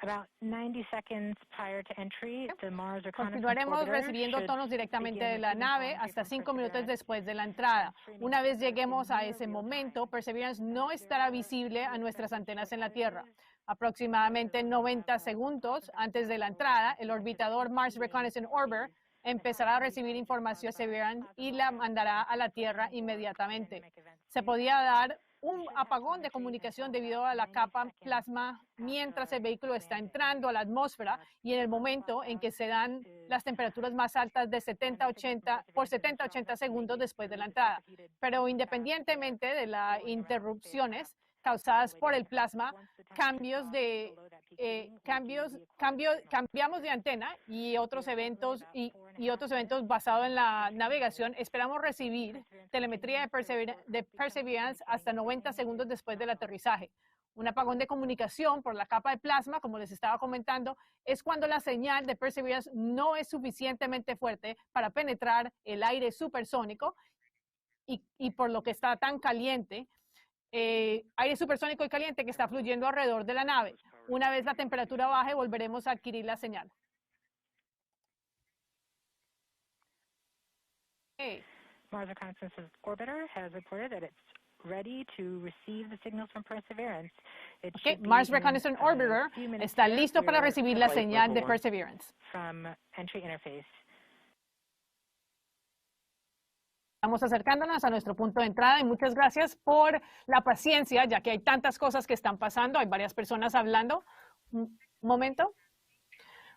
About 90 seconds prior to entry, the Mars Continuaremos recibiendo tonos directamente de la nave hasta 5 minutos después de la entrada. Una vez lleguemos a ese momento, Perseverance no estará visible a nuestras antenas en la Tierra. Aproximadamente 90 segundos antes de la entrada, el orbitador Mars Reconnaissance Orbiter empezará a recibir información de Perseverance y la mandará a la Tierra inmediatamente. Se podía dar un apagón de comunicación debido a la capa plasma mientras el vehículo está entrando a la atmósfera y en el momento en que se dan las temperaturas más altas de 70-80 segundos después de la entrada. Pero independientemente de las interrupciones causadas por el plasma, cambiamos de antena y otros eventos basados en la navegación, esperamos recibir telemetría de Perseverance hasta 90 segundos después del aterrizaje. Un apagón de comunicación por la capa de plasma, como les estaba comentando, es cuando la señal de Perseverance no es suficientemente fuerte para penetrar el aire supersónico y por lo que está tan caliente, aire supersónico y caliente que está fluyendo alrededor de la nave. Una vez la temperatura baje, volveremos a adquirir la señal. Mars Reconnaissance Orbiter has reported that it's ready to receive the signals from Perseverance. Mars Reconnaissance Orbiter está listo para recibir la señal de Perseverance. From entry interface. Estamos acercándonos a nuestro punto de entrada y muchas gracias por la paciencia, ya que hay tantas cosas que están pasando, hay varias personas hablando. Un momento.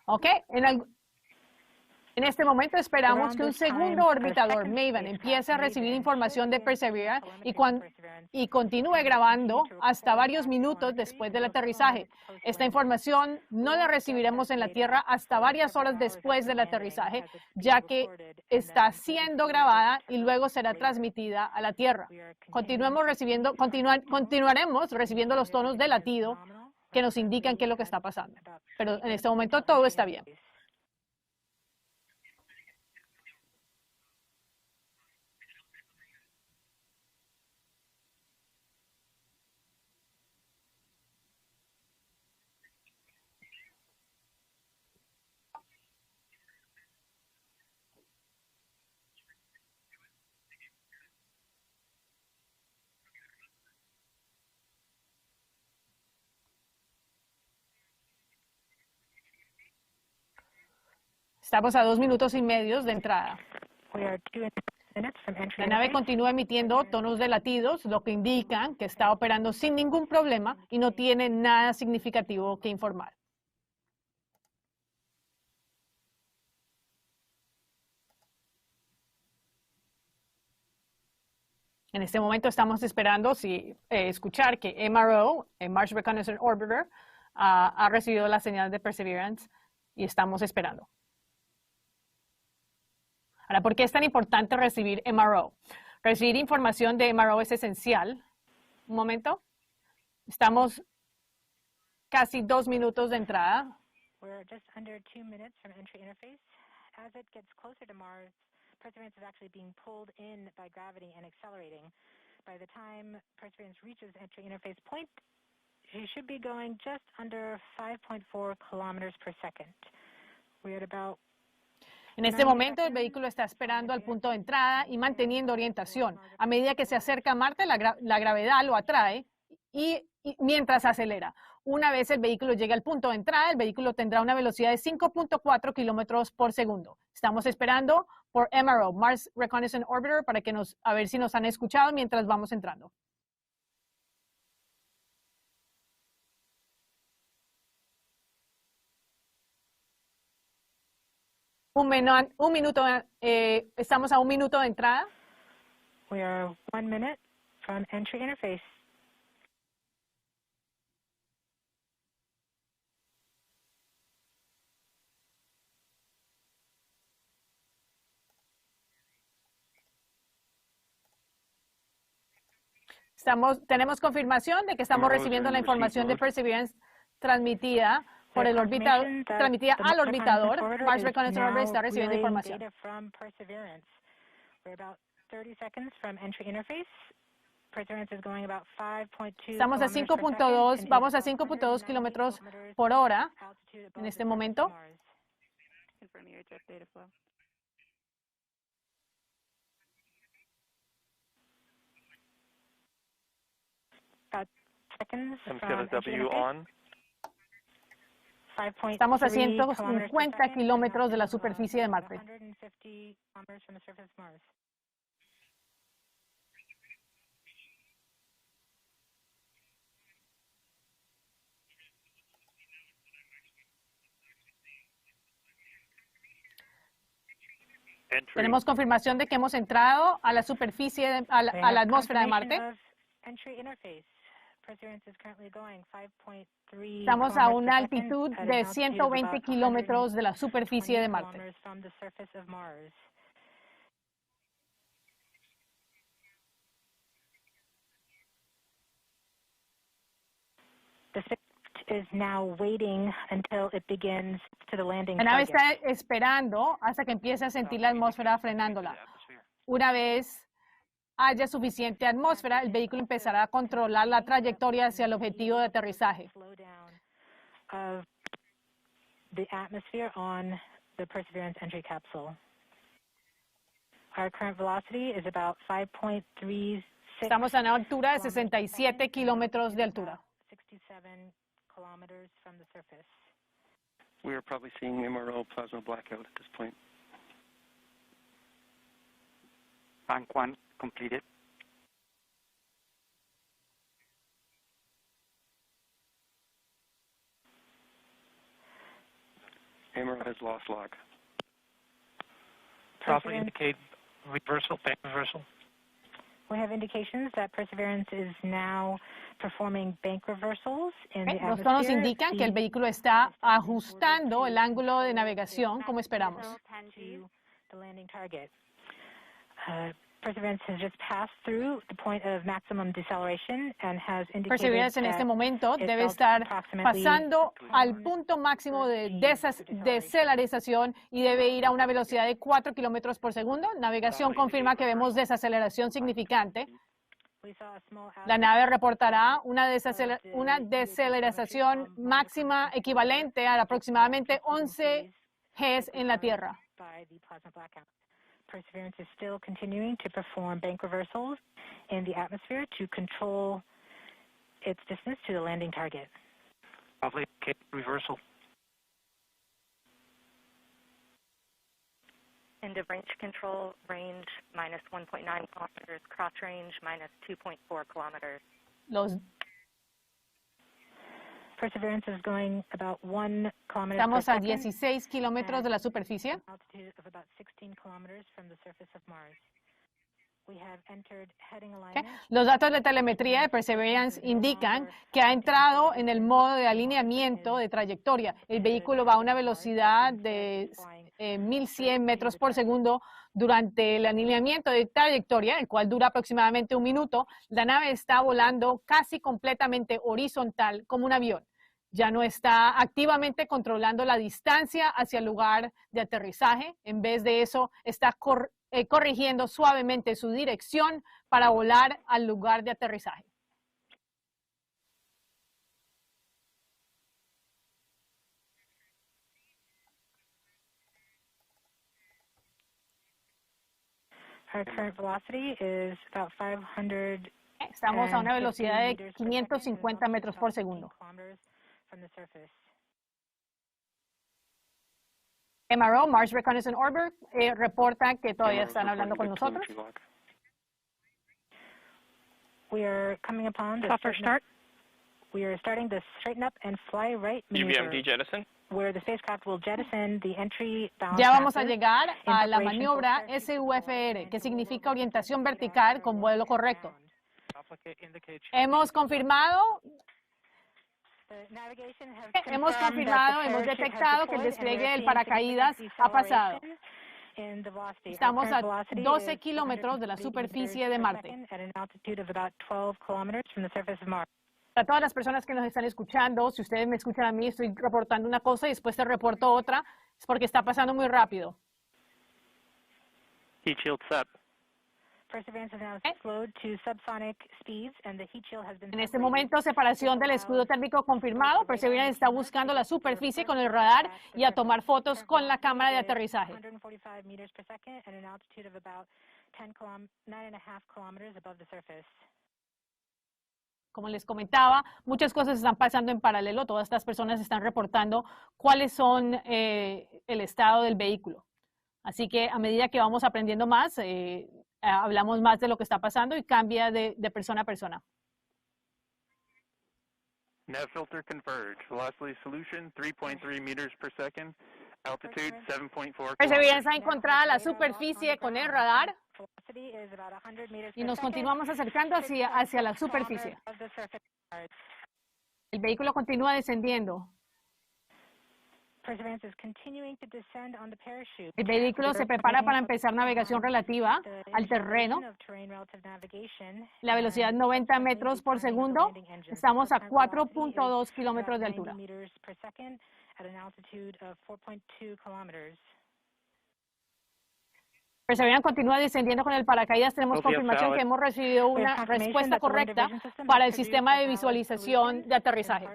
Ok, en En este momento esperamos que un segundo orbitador, Maven, empiece a recibir información de Perseverance y continúe grabando hasta varios minutos después del aterrizaje. Esta información no la recibiremos en la Tierra hasta varias horas después del aterrizaje, ya que está siendo grabada y luego será transmitida a la Tierra. Continuaremos recibiendo los tonos de latido que nos indican qué es lo que está pasando. Pero en este momento todo está bien. Estamos a 2 minutos y medio de entrada. La nave continúa emitiendo tonos de latidos, lo que indican que está operando sin ningún problema y no tiene nada significativo que informar. En este momento estamos esperando escuchar que MRO, Mars Reconnaissance Orbiter, ha recibido la señal de Perseverance y estamos esperando. Ahora, ¿por qué es tan importante recibir MRO? Recibir información de MRO es esencial. Un momento. Estamos casi 2 minutos de entrada. We're just under 2 minutes from entry interface. As it gets closer to Mars, Perseverance is actually being pulled in by gravity and accelerating. By the time Perseverance reaches entry interface point, she should be going just under 5.4 kilometers per second. We're at about En este momento, el vehículo está esperando al punto de entrada y manteniendo orientación. A medida que se acerca a Marte, la gravedad lo atrae y mientras acelera. Una vez el vehículo llegue al punto de entrada, el vehículo tendrá una velocidad de 5.4 kilómetros por segundo. Estamos esperando por MRO, Mars Reconnaissance Orbiter, para que a ver si nos han escuchado mientras vamos entrando. Estamos a 1 minuto de entrada. We are 1 minute from entry interface. Tenemos confirmación de que estamos recibiendo la información de Perseverance transmitida por el orbitador, transmitida al orbitador. Mars Reconnaissance Orbiter está recibiendo información. Estamos a 5.2, vamos a 5.2 kilómetros por hora en este momento. MCLSW on. Estamos a 150 kilómetros de la superficie de Marte. Tenemos confirmación de que hemos entrado a la superficie, a la atmósfera de Marte. Estamos a una altitud de 120 kilómetros de la superficie de Marte. La nave está esperando hasta que empiece a sentir la atmósfera frenándola. Una vez haya suficiente atmósfera, el vehículo empezará a controlar la trayectoria hacia el objetivo de aterrizaje. Estamos a una altura de 67 kilómetros de altura. We are probably seeing MRO plasma blackout at this point. Bank 1 completed. MRO has lost log. probably indicate reversal, bank reversal. We have indications that Perseverance is now performing bank reversals in the Los tonos atmosphere. indican que el vehículo está ajustando el ángulo de navegación como esperamos. To the landing target. Perseverance has just passed through the point of maximum deceleration and has indicated Perseverance en este momento debe estar pasando al punto máximo de decelerización y debe ir a una velocidad de 4 kilómetros por segundo. Navegación confirma que vemos desaceleración significante. La nave reportará una deceleración máxima equivalente a aproximadamente 11 Gs en la Tierra. Perseverance is still continuing to perform bank reversals in the atmosphere to control its distance to the landing target. Probably reversal. End of range control, range minus 1.9 kilometers, cross range minus 2.4 kilometers. Perseverance is going about 1 kilometer Estamos per a second, 16 kilómetros de la superficie. altitude of about 16 kilometers from the surface of Mars. We have entered heading alignment. Los datos de telemetría de Perseverance indican que ha entrado en el modo de alineamiento de trayectoria. El vehículo va a una velocidad de 1100 metros por segundo durante el alineamiento de trayectoria, el cual dura aproximadamente 1 minuto. La nave está volando casi completamente horizontal como un avión. Ya no está activamente controlando la distancia hacia el lugar de aterrizaje. En vez de eso, está corrigiendo suavemente su dirección para volar al lugar de aterrizaje. Our current velocity is about 500. Estamos a una velocidad de 550 metros por segundo. From the surface. MRO, Mars Reconnaissance Orbiter, reporta que todavía están hablando con nosotros. We are coming upon the Software start. We are starting the straighten up and fly right maneuver, UVMD jettison. where the spacecraft will jettison the entry bound Ya vamos a master llegar a la in preparation maniobra for SUFR, que significa orientación vertical con vuelo correcto. Hemos confirmado, hemos detectado que el despliegue del paracaídas ha pasado. Estamos a 12 kilómetros de la superficie de Marte. Para todas las personas que nos están escuchando, si ustedes me escuchan a mí, estoy reportando una cosa y después te reporto otra, es porque está pasando muy rápido. Heat shield set. Perseverance has now slowed to subsonic speeds and the heat shield has been En este momento, separación del escudo térmico confirmado. Perseverance está buscando la superficie con el radar y a tomar fotos con la cámara de aterrizaje. 145 meters per second at an altitude of about 9.5 kilometers above the surface. Como les comentaba, muchas cosas están pasando en paralelo. Todas estas personas están reportando cuáles son el estado del vehículo. Así que a medida que vamos aprendiendo más, hablamos más de lo que está pasando y cambia de persona a persona. Nav filter converge. Velocity solution 3.3 meters per second. Altitude 7.4. Perseverance ha encontrado la superficie con el radar y nos continuamos acercando hacia la superficie. El vehículo continúa descendiendo. El vehículo se prepara para empezar navegación relativa al terreno. La velocidad 90 metros por segundo. Estamos a 4.2 kilómetros de altura. Perseverance continúa descendiendo con el paracaídas. Tenemos confirmación que hemos recibido una respuesta correcta para el sistema de visualización de aterrizaje.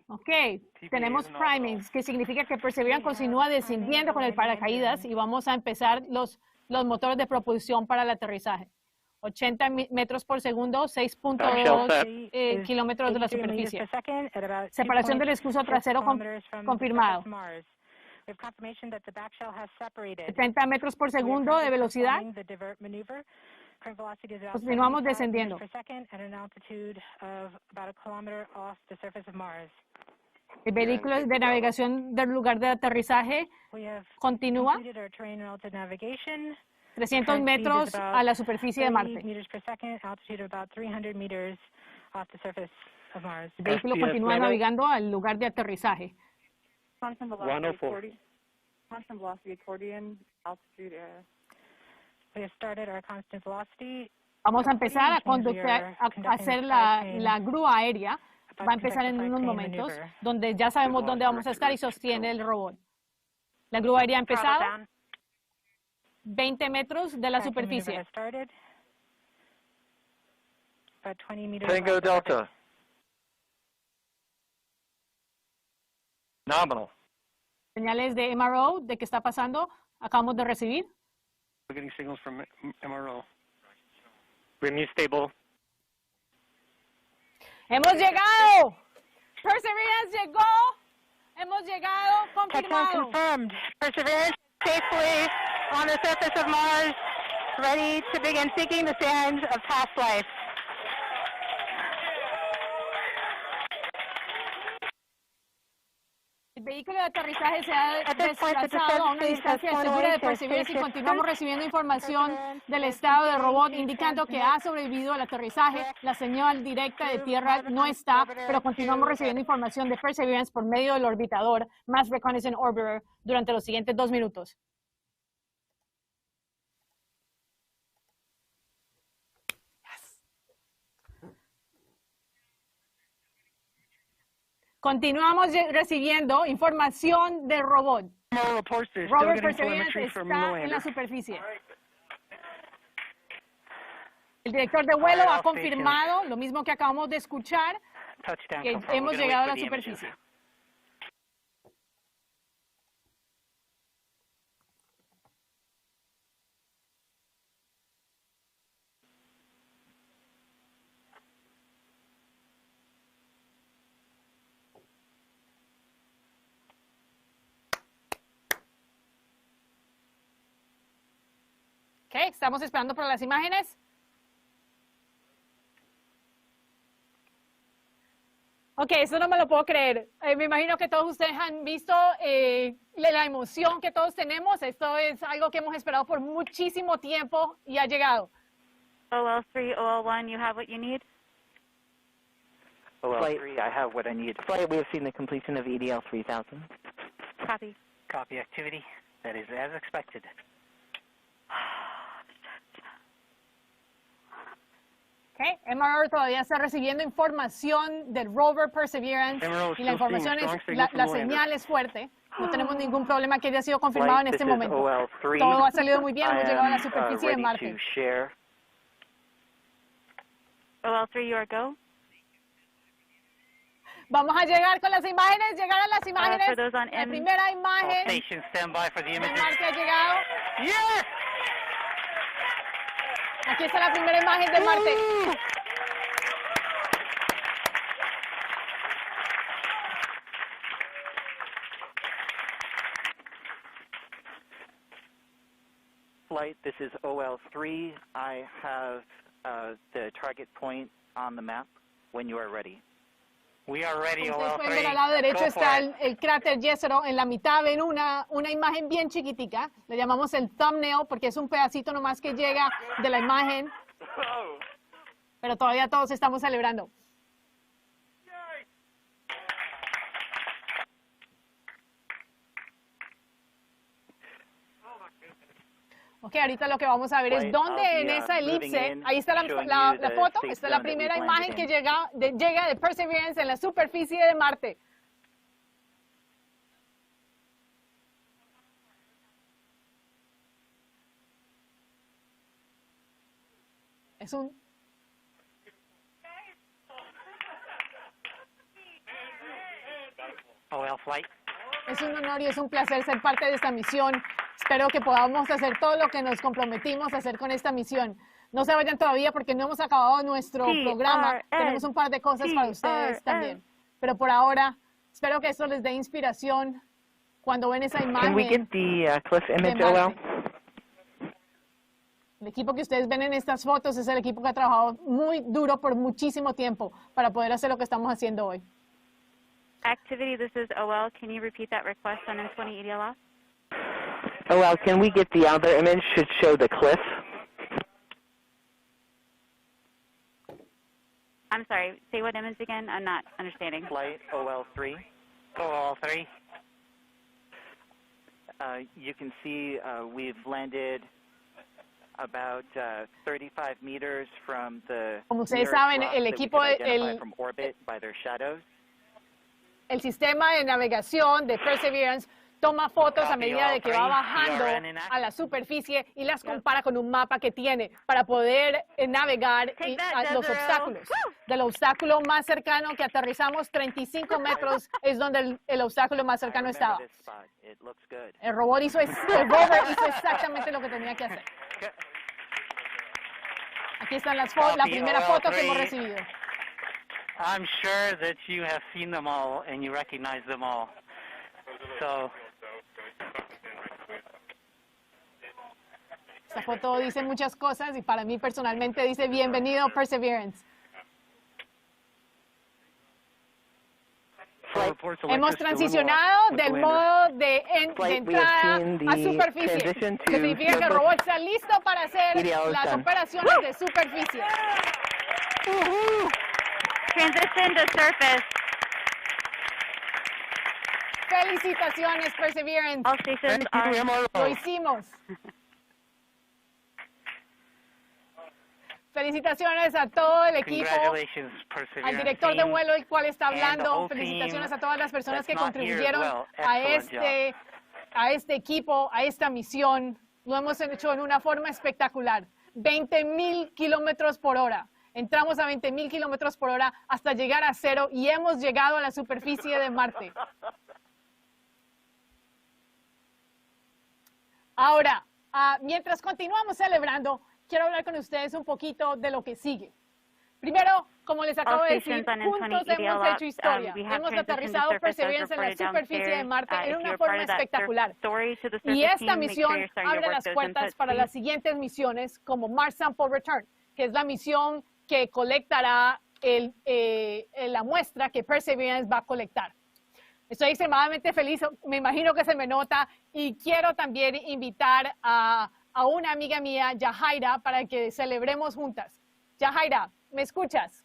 Ok, tenemos priming, que significa que Perseverance continúa descendiendo con el paracaídas y vamos a empezar los motores de propulsión para el aterrizaje. 80 metros por segundo, 6.2 kilómetros de la superficie. Separación del escudo trasero confirmado. 70 metros por segundo de velocidad. Continuamos descendiendo. El vehículo de navegación del lugar de aterrizaje continúa 300 metros a la superficie de Marte. El vehículo continúa navegando al lugar de aterrizaje. Constant velocity accordion, altitude. We have started our constant velocity. Vamos a empezar a hacer la grúa aérea. Va a empezar en unos momentos, donde ya sabemos dónde vamos a estar y sostiene el robot. La grúa aérea ha empezado 20 metros de la superficie. Tango Delta. Nominal. Señales de MRO de qué está pasando, acabamos de recibir. We're getting signals from MRO. Renew stable. ¡Hemos llegado! Perseverance llegó. Hemos llegado, confirmado. Confirmed. Perseverance safely on the surface of Mars, ready to begin seeking the sands of past life. El vehículo de aterrizaje se ha desplazado a una distancia segura de Perseverance y continuamos recibiendo información del estado del robot indicando que ha sobrevivido al aterrizaje. La señal directa de tierra no está, pero continuamos recibiendo información de Perseverance por medio del orbitador Mars Reconnaissance Orbiter durante los siguientes 2 minutos. Continuamos recibiendo información del robot. Rover Perseverance está en la superficie. El director de vuelo ha confirmado, lo mismo que acabamos de escuchar, que hemos llegado a la superficie. Okay, estamos esperando por las imágenes. Ok, eso no me lo puedo creer. Me imagino que todos ustedes han visto la emoción que todos tenemos. Esto es algo que hemos esperado por muchísimo tiempo y ha llegado. OL3, OL1, you have what you need? OL3, I have what I need. Flight, we have seen the completion of EDL 3000. Copy. Copy activity. That is as expected. Okay. MRO todavía está recibiendo información del rover Perseverance y la información la señal es fuerte. No tenemos ningún problema que haya sido confirmado en este momento. Todo ha salido muy bien, hemos llegado a la superficie de Marte. OL3, you are go. Vamos a llegar con las imágenes, llegar a las imágenes. La primera imagen de Marte ha llegado. Yes! Aquí está la primera imagen de Marte. Flight, this is OL3. I have the target point on the map when you are ready. We are ready, Ustedes pueden ver al lado derecho está el cráter Jezero. En la mitad ven una imagen bien chiquitica. Le llamamos el thumbnail porque es un pedacito nomás que llega de la imagen. Pero todavía todos estamos celebrando. Ok, ahorita lo que vamos a ver es dónde en esa elipse, ahí está la foto, esta es la primera imagen que llega de Perseverance en la superficie de Marte. Es un... Flight. Es un honor y es un placer ser parte de esta misión. Espero que podamos hacer todo lo que nos comprometimos a hacer con esta misión. No se vayan todavía porque no hemos acabado nuestro programa. Tenemos un par de cosas para ustedes también. Pero por ahora, espero que esto les dé inspiración cuando ven esa imagen. Can we get the cliff image, OL? El equipo que ustedes ven en estas fotos es el equipo que ha trabajado muy duro por muchísimo tiempo para poder hacer lo que estamos haciendo hoy. Activity, this is OL. Can you repeat that request on N20 EDLF? OL, can we get the other image to show the cliff? I'm sorry, say what image again? I'm not understanding. Flight OL3. OL3. You can see we've landed about 35 meters from the Como ustedes saben, el equipo, from orbit by their shadows. El sistema de navegación de Perseverance toma fotos a medida de que va bajando a la superficie y las compara con un mapa que tiene para poder navegar los obstáculos. Del obstáculo más cercano que aterrizamos, 35 metros es donde el obstáculo más cercano estaba. El rover hizo exactamente lo que tenía que hacer. Aquí están la primera foto que hemos recibido. I'm sure that you have seen them all and you recognize them all. So. Esta foto dice muchas cosas y para mí personalmente dice bienvenido Perseverance. Hemos transicionado del modo de entrada a superficie, que significa que el robot está listo para hacer las operaciones de superficie. Transition to surface. Felicitaciones, Perseverance. All stations are... Lo hicimos. Felicitaciones a todo el equipo, al director de vuelo, el cual está hablando. Felicitaciones a todas las personas que contribuyeron a este equipo, a esta misión. Lo hemos hecho en una forma espectacular. 20,000 kilómetros por hora. Entramos a 20,000 kilómetros por hora hasta llegar a cero y hemos llegado a la superficie de Marte. Ahora, mientras continuamos celebrando, quiero hablar con ustedes un poquito de lo que sigue. Primero, como les acabo de decir, juntos hemos hecho historia. Hemos aterrizado Perseverance en la superficie de Marte en una forma espectacular. Y esta misión abre las puertas para las siguientes misiones, como Mars Sample Return, que es la misión que colectará la muestra que Perseverance va a colectar. Estoy extremadamente feliz, me imagino que se me nota, y quiero también invitar a una amiga mía, Yajaira, para que celebremos juntas. Yajaira, ¿me escuchas?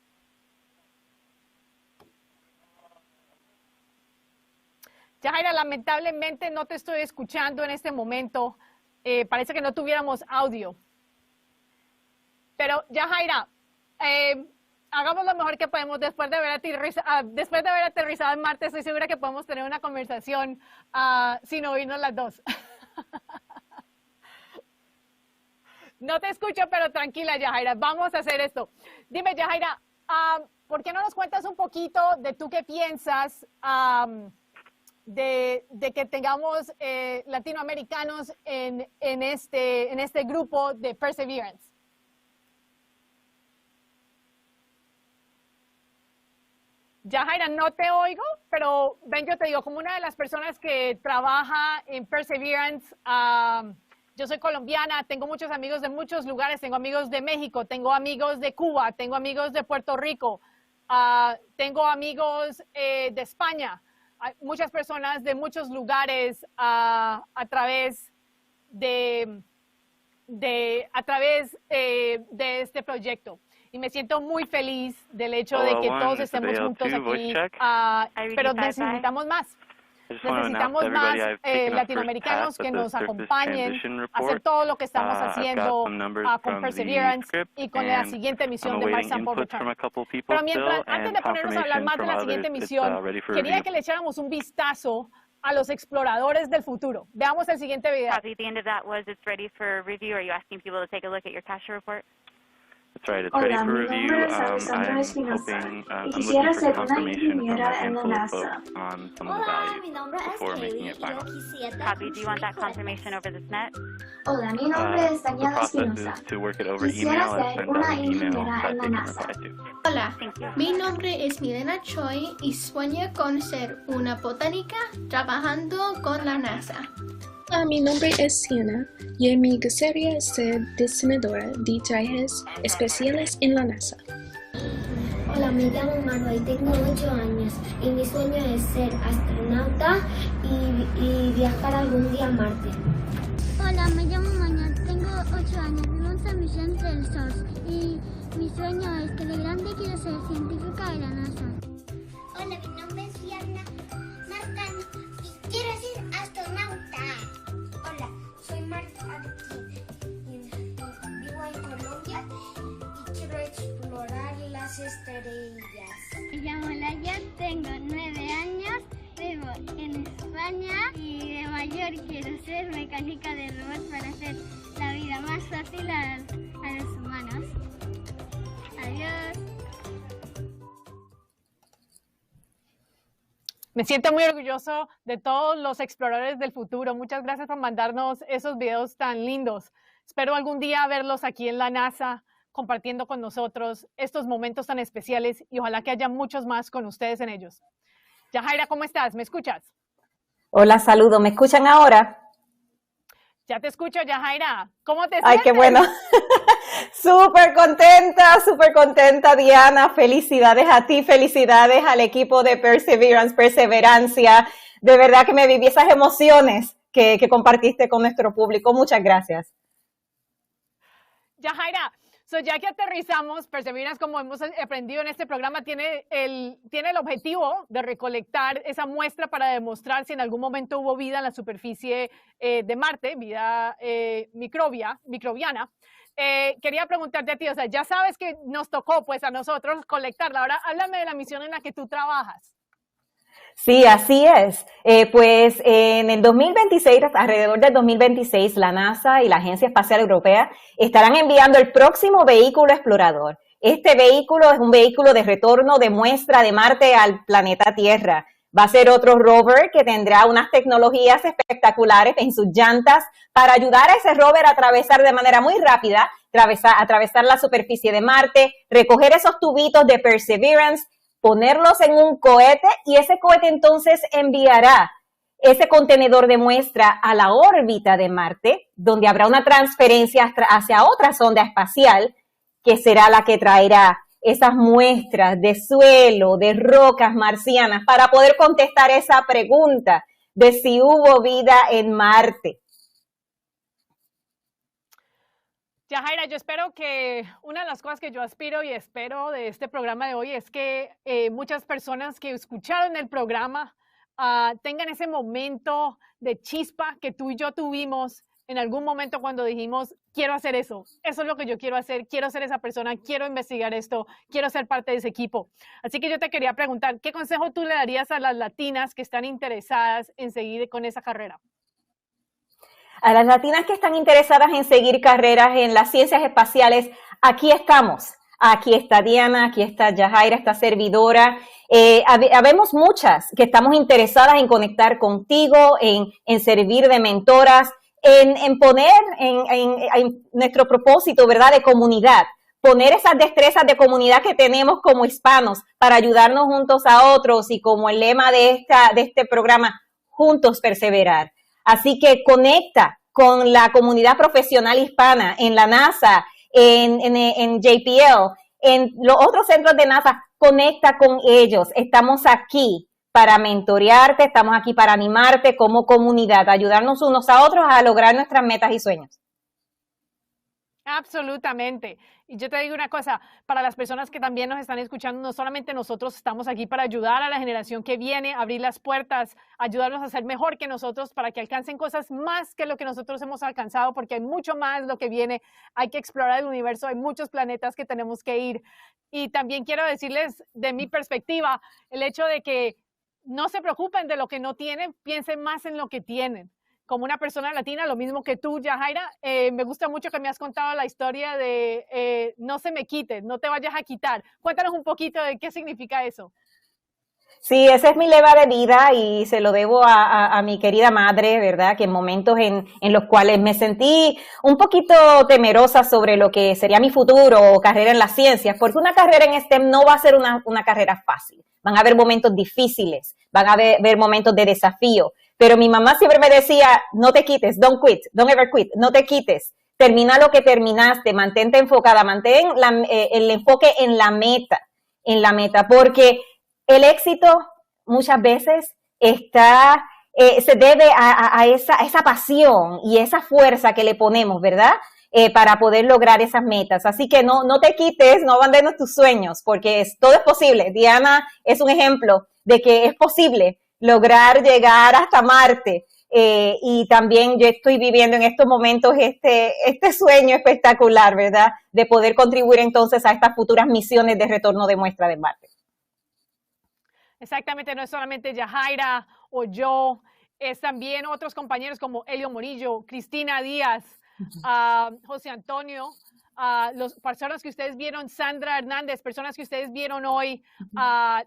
Yajaira, lamentablemente no te estoy escuchando en este momento. Parece que no tuviéramos audio. Pero, Yajaira, hagamos lo mejor que podemos. Después de haber aterrizado en Marte, estoy segura que podemos tener una conversación sin oírnos las dos. No te escucho, pero tranquila, Yajaira, vamos a hacer esto. Dime, Yajaira, ¿por qué no nos cuentas un poquito de tú qué piensas de que tengamos latinoamericanos en este grupo de Perseverance? Yajaira, no te oigo, pero ven, yo te digo, como una de las personas que trabaja en Perseverance, yo soy colombiana, tengo muchos amigos de muchos lugares, tengo amigos de México, tengo amigos de Cuba, tengo amigos de Puerto Rico, tengo amigos de España, muchas personas de muchos lugares a través de este proyecto. Y me siento muy feliz del hecho de que todos estemos juntos aquí, pero necesitamos más. Necesitamos más latinoamericanos que nos acompañen a hacer todo lo que estamos haciendo con Perseverance y con la siguiente misión de Mars Sample Return. Pero antes de ponernos a hablar más de la siguiente misión, quería que le echáramos un vistazo a los exploradores del futuro. Veamos el siguiente video. Copy. The end of that was it's ready for review. Are you asking people to take a look at your CASHA report? That's right, it's ready for review. I'm looking for confirmation from a handful of folks on some of the values before making it final. Copy, do you want that confirmation over this net? Hola, mi nombre es The Daniela process Espinosa. is to work it over email and send out an email that they can reply to. Hola, mi nombre es Milena Choi y sueño con ser una botánica trabajando con la NASA. Mi nombre es Siena y me gustaría ser diseñadora de trajes especiales en la NASA. Hola, me llamo Marwa y tengo 8 años y mi sueño es ser astronauta y viajar algún día a Marte. Hola, me llamo Mañana, tengo 8 años, vivo en San Vicente del Sos y mi sueño es que de grande quiero ser científica de la NASA. Hola, mi nombre es Diana Nathan y quiero ser astronauta. Hola, soy Marta, vivo en Colombia y quiero explorar las estrellas. Me llamo Laia, tengo 9 años, vivo en España y de mayor quiero ser mecánica de robots para hacer la vida más fácil a los humanos. Adiós. Me siento muy orgulloso de todos los exploradores del futuro. Muchas gracias por mandarnos esos videos tan lindos. Espero algún día verlos aquí en la NASA, compartiendo con nosotros estos momentos tan especiales y ojalá que haya muchos más con ustedes en ellos. Yajaira, ¿cómo estás? ¿Me escuchas? Hola, saludo. ¿Me escuchan ahora? Ya te escucho, Yajaira. ¿Cómo te sientes? Ay, qué bueno. Súper contenta, Diana. Felicidades a ti, felicidades al equipo de Perseverancia. De verdad que me viví esas emociones que compartiste con nuestro público. Muchas gracias. Yajaira, ya que aterrizamos, Perseverance, como hemos aprendido en este programa, tiene el objetivo de recolectar esa muestra para demostrar si en algún momento hubo vida en la superficie de Marte, vida microbiana. Quería preguntarte a ti, o sea, ya sabes que nos tocó pues a nosotros colectarla. Ahora háblame de la misión en la que tú trabajas. Sí, así es. Pues en el 2026, alrededor del 2026, la NASA y la Agencia Espacial Europea estarán enviando el próximo vehículo explorador. Este vehículo es un vehículo de retorno de muestra de Marte al planeta Tierra. Va a ser otro rover que tendrá unas tecnologías espectaculares en sus llantas para ayudar a ese rover a atravesar de manera muy rápida, atravesar la superficie de Marte, recoger esos tubitos de Perseverance, ponerlos en un cohete y ese cohete entonces enviará ese contenedor de muestra a la órbita de Marte, donde habrá una transferencia hacia otra sonda espacial, que será la que traerá esas muestras de suelo, de rocas marcianas, para poder contestar esa pregunta de si hubo vida en Marte. Yajaira, yo espero que una de las cosas que yo aspiro y espero de este programa de hoy es que muchas personas que escucharon el programa tengan ese momento de chispa que tú y yo tuvimos en algún momento cuando dijimos, quiero hacer eso es lo que yo quiero hacer, quiero ser esa persona, quiero investigar esto, quiero ser parte de ese equipo. Así que yo te quería preguntar, ¿qué consejo tú le darías a las latinas que están interesadas en seguir con esa carrera? A las latinas que están interesadas en seguir carreras en las ciencias espaciales, aquí estamos. Aquí está Diana, aquí está Yajaira, esta servidora. Habemos muchas que estamos interesadas en conectar contigo, en servir de mentoras, en poner en nuestro propósito, ¿verdad?, de comunidad. Poner esas destrezas de comunidad que tenemos como hispanos para ayudarnos juntos a otros y como el lema de este programa, juntos perseverar. Así que conecta con la comunidad profesional hispana en la NASA, en JPL, en los otros centros de NASA, conecta con ellos. Estamos aquí para mentorearte, estamos aquí para animarte como comunidad, ayudarnos unos a otros a lograr nuestras metas y sueños. Absolutamente. Y yo te digo una cosa, para las personas que también nos están escuchando, no solamente nosotros estamos aquí para ayudar a la generación que viene, abrir las puertas, ayudarlos a ser mejor que nosotros para que alcancen cosas más que lo que nosotros hemos alcanzado, porque hay mucho más lo que viene, hay que explorar el universo, hay muchos planetas que tenemos que ir. Y también quiero decirles, de mi perspectiva, el hecho de que no se preocupen de lo que no tienen, piensen más en lo que tienen. Como una persona latina, lo mismo que tú, Yajaira, me gusta mucho que me has contado la historia de no se me quite, no te vayas a quitar. Cuéntanos un poquito de qué significa eso. Sí, ese es mi lema de vida y se lo debo a mi querida madre, ¿verdad? Que en momentos en los cuales me sentí un poquito temerosa sobre lo que sería mi futuro o carrera en las ciencias, porque una carrera en STEM no va a ser una carrera fácil. Van a haber momentos difíciles, van a haber momentos de desafío. Pero mi mamá siempre me decía, no te quites, don't quit, don't ever quit, no te quites. Termina lo que terminaste, mantente enfocada, mantén el enfoque en la meta, porque el éxito muchas veces se debe a esa pasión y esa fuerza que le ponemos, ¿verdad? Para poder lograr esas metas. Así que no te quites, no abandones tus sueños, porque todo es posible. Diana es un ejemplo de que es posible lograr llegar hasta Marte. Y también yo estoy viviendo en estos momentos este sueño espectacular, ¿verdad? De poder contribuir entonces a estas futuras misiones de retorno de muestra de Marte. Exactamente, no es solamente Yajaira o yo, es también otros compañeros como Elio Morillo, Cristina Díaz, José Antonio, las personas que ustedes vieron, Sandra Hernández, personas que ustedes vieron hoy,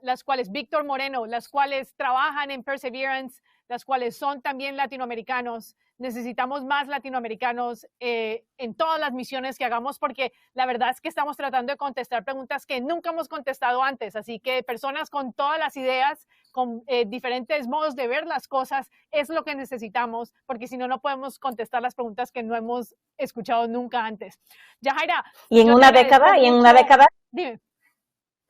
las cuales Víctor Moreno, las cuales trabajan en Perseverance, las cuales son también latinoamericanos. Necesitamos más latinoamericanos en todas las misiones que hagamos, porque la verdad es que estamos tratando de contestar preguntas que nunca hemos contestado antes. Así que personas con todas las ideas, con diferentes modos de ver las cosas, es lo que necesitamos, porque si no, no podemos contestar las preguntas que no hemos escuchado nunca antes. Yajaira. Y en una década. Dime.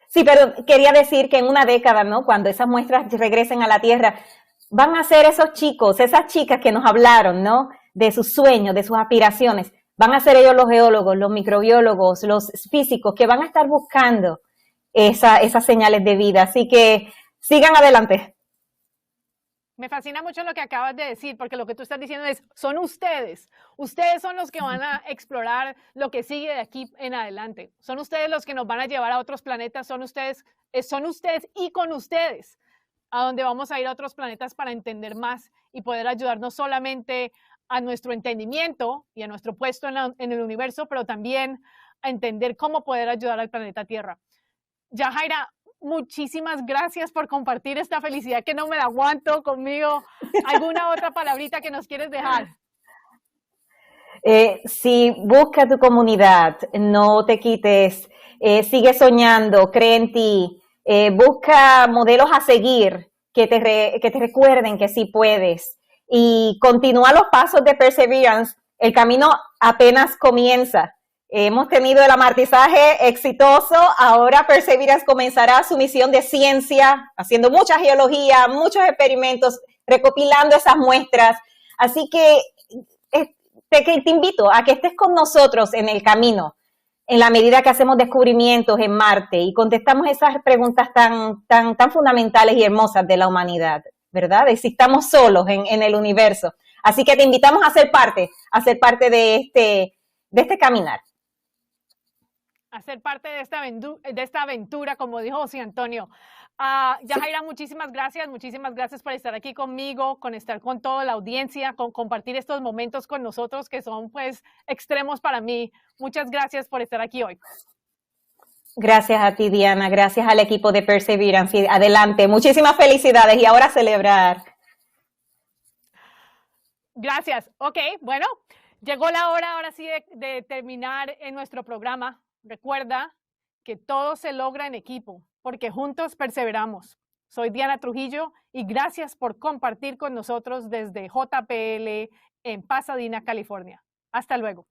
Sí, pero quería decir que en una década, ¿no? Cuando esas muestras regresen a la Tierra, van a ser esos chicos, esas chicas que nos hablaron, ¿no? De sus sueños, de sus aspiraciones. Van a ser ellos los geólogos, los microbiólogos, los físicos que van a estar buscando esas señales de vida. Así que sigan adelante. Me fascina mucho lo que acabas de decir, porque lo que tú estás diciendo es, son ustedes. Ustedes son los que van a explorar lo que sigue de aquí en adelante. Son ustedes los que nos van a llevar a otros planetas. Son ustedes y con ustedes a donde vamos a ir a otros planetas para entender más y poder ayudar no solamente a nuestro entendimiento y a nuestro puesto en el universo, pero también a entender cómo poder ayudar al planeta Tierra. Yajaira, muchísimas gracias por compartir esta felicidad que no me la aguanto conmigo. ¿Alguna otra palabrita que nos quieres dejar? Sí, busca tu comunidad, no te quites, sigue soñando, cree en ti. Busca modelos a seguir que te recuerden que sí puedes y continúa los pasos de Perseverance. El camino apenas comienza. Hemos tenido el amartizaje exitoso. Ahora Perseverance comenzará su misión de ciencia, haciendo mucha geología, muchos experimentos, recopilando esas muestras. Así que te invito a que estés con nosotros en el camino, en la medida que hacemos descubrimientos en Marte y contestamos esas preguntas tan fundamentales y hermosas de la humanidad, ¿verdad? De si estamos solos en el universo. Así que te invitamos a ser parte de este caminar. A ser parte de esta aventura, como dijo José Antonio. Yajaira, muchísimas gracias por estar aquí conmigo, con estar con toda la audiencia, con compartir estos momentos con nosotros que son pues extremos para mí. Muchas gracias por estar aquí hoy. Gracias a ti, Diana, gracias al equipo de Perseverance. Adelante, muchísimas felicidades y ahora a celebrar. Gracias. Ok, bueno, llegó la hora ahora sí de terminar en nuestro programa. Recuerda que todo se logra en equipo, porque juntos perseveramos. Soy Diana Trujillo y gracias por compartir con nosotros desde JPL en Pasadena, California. Hasta luego.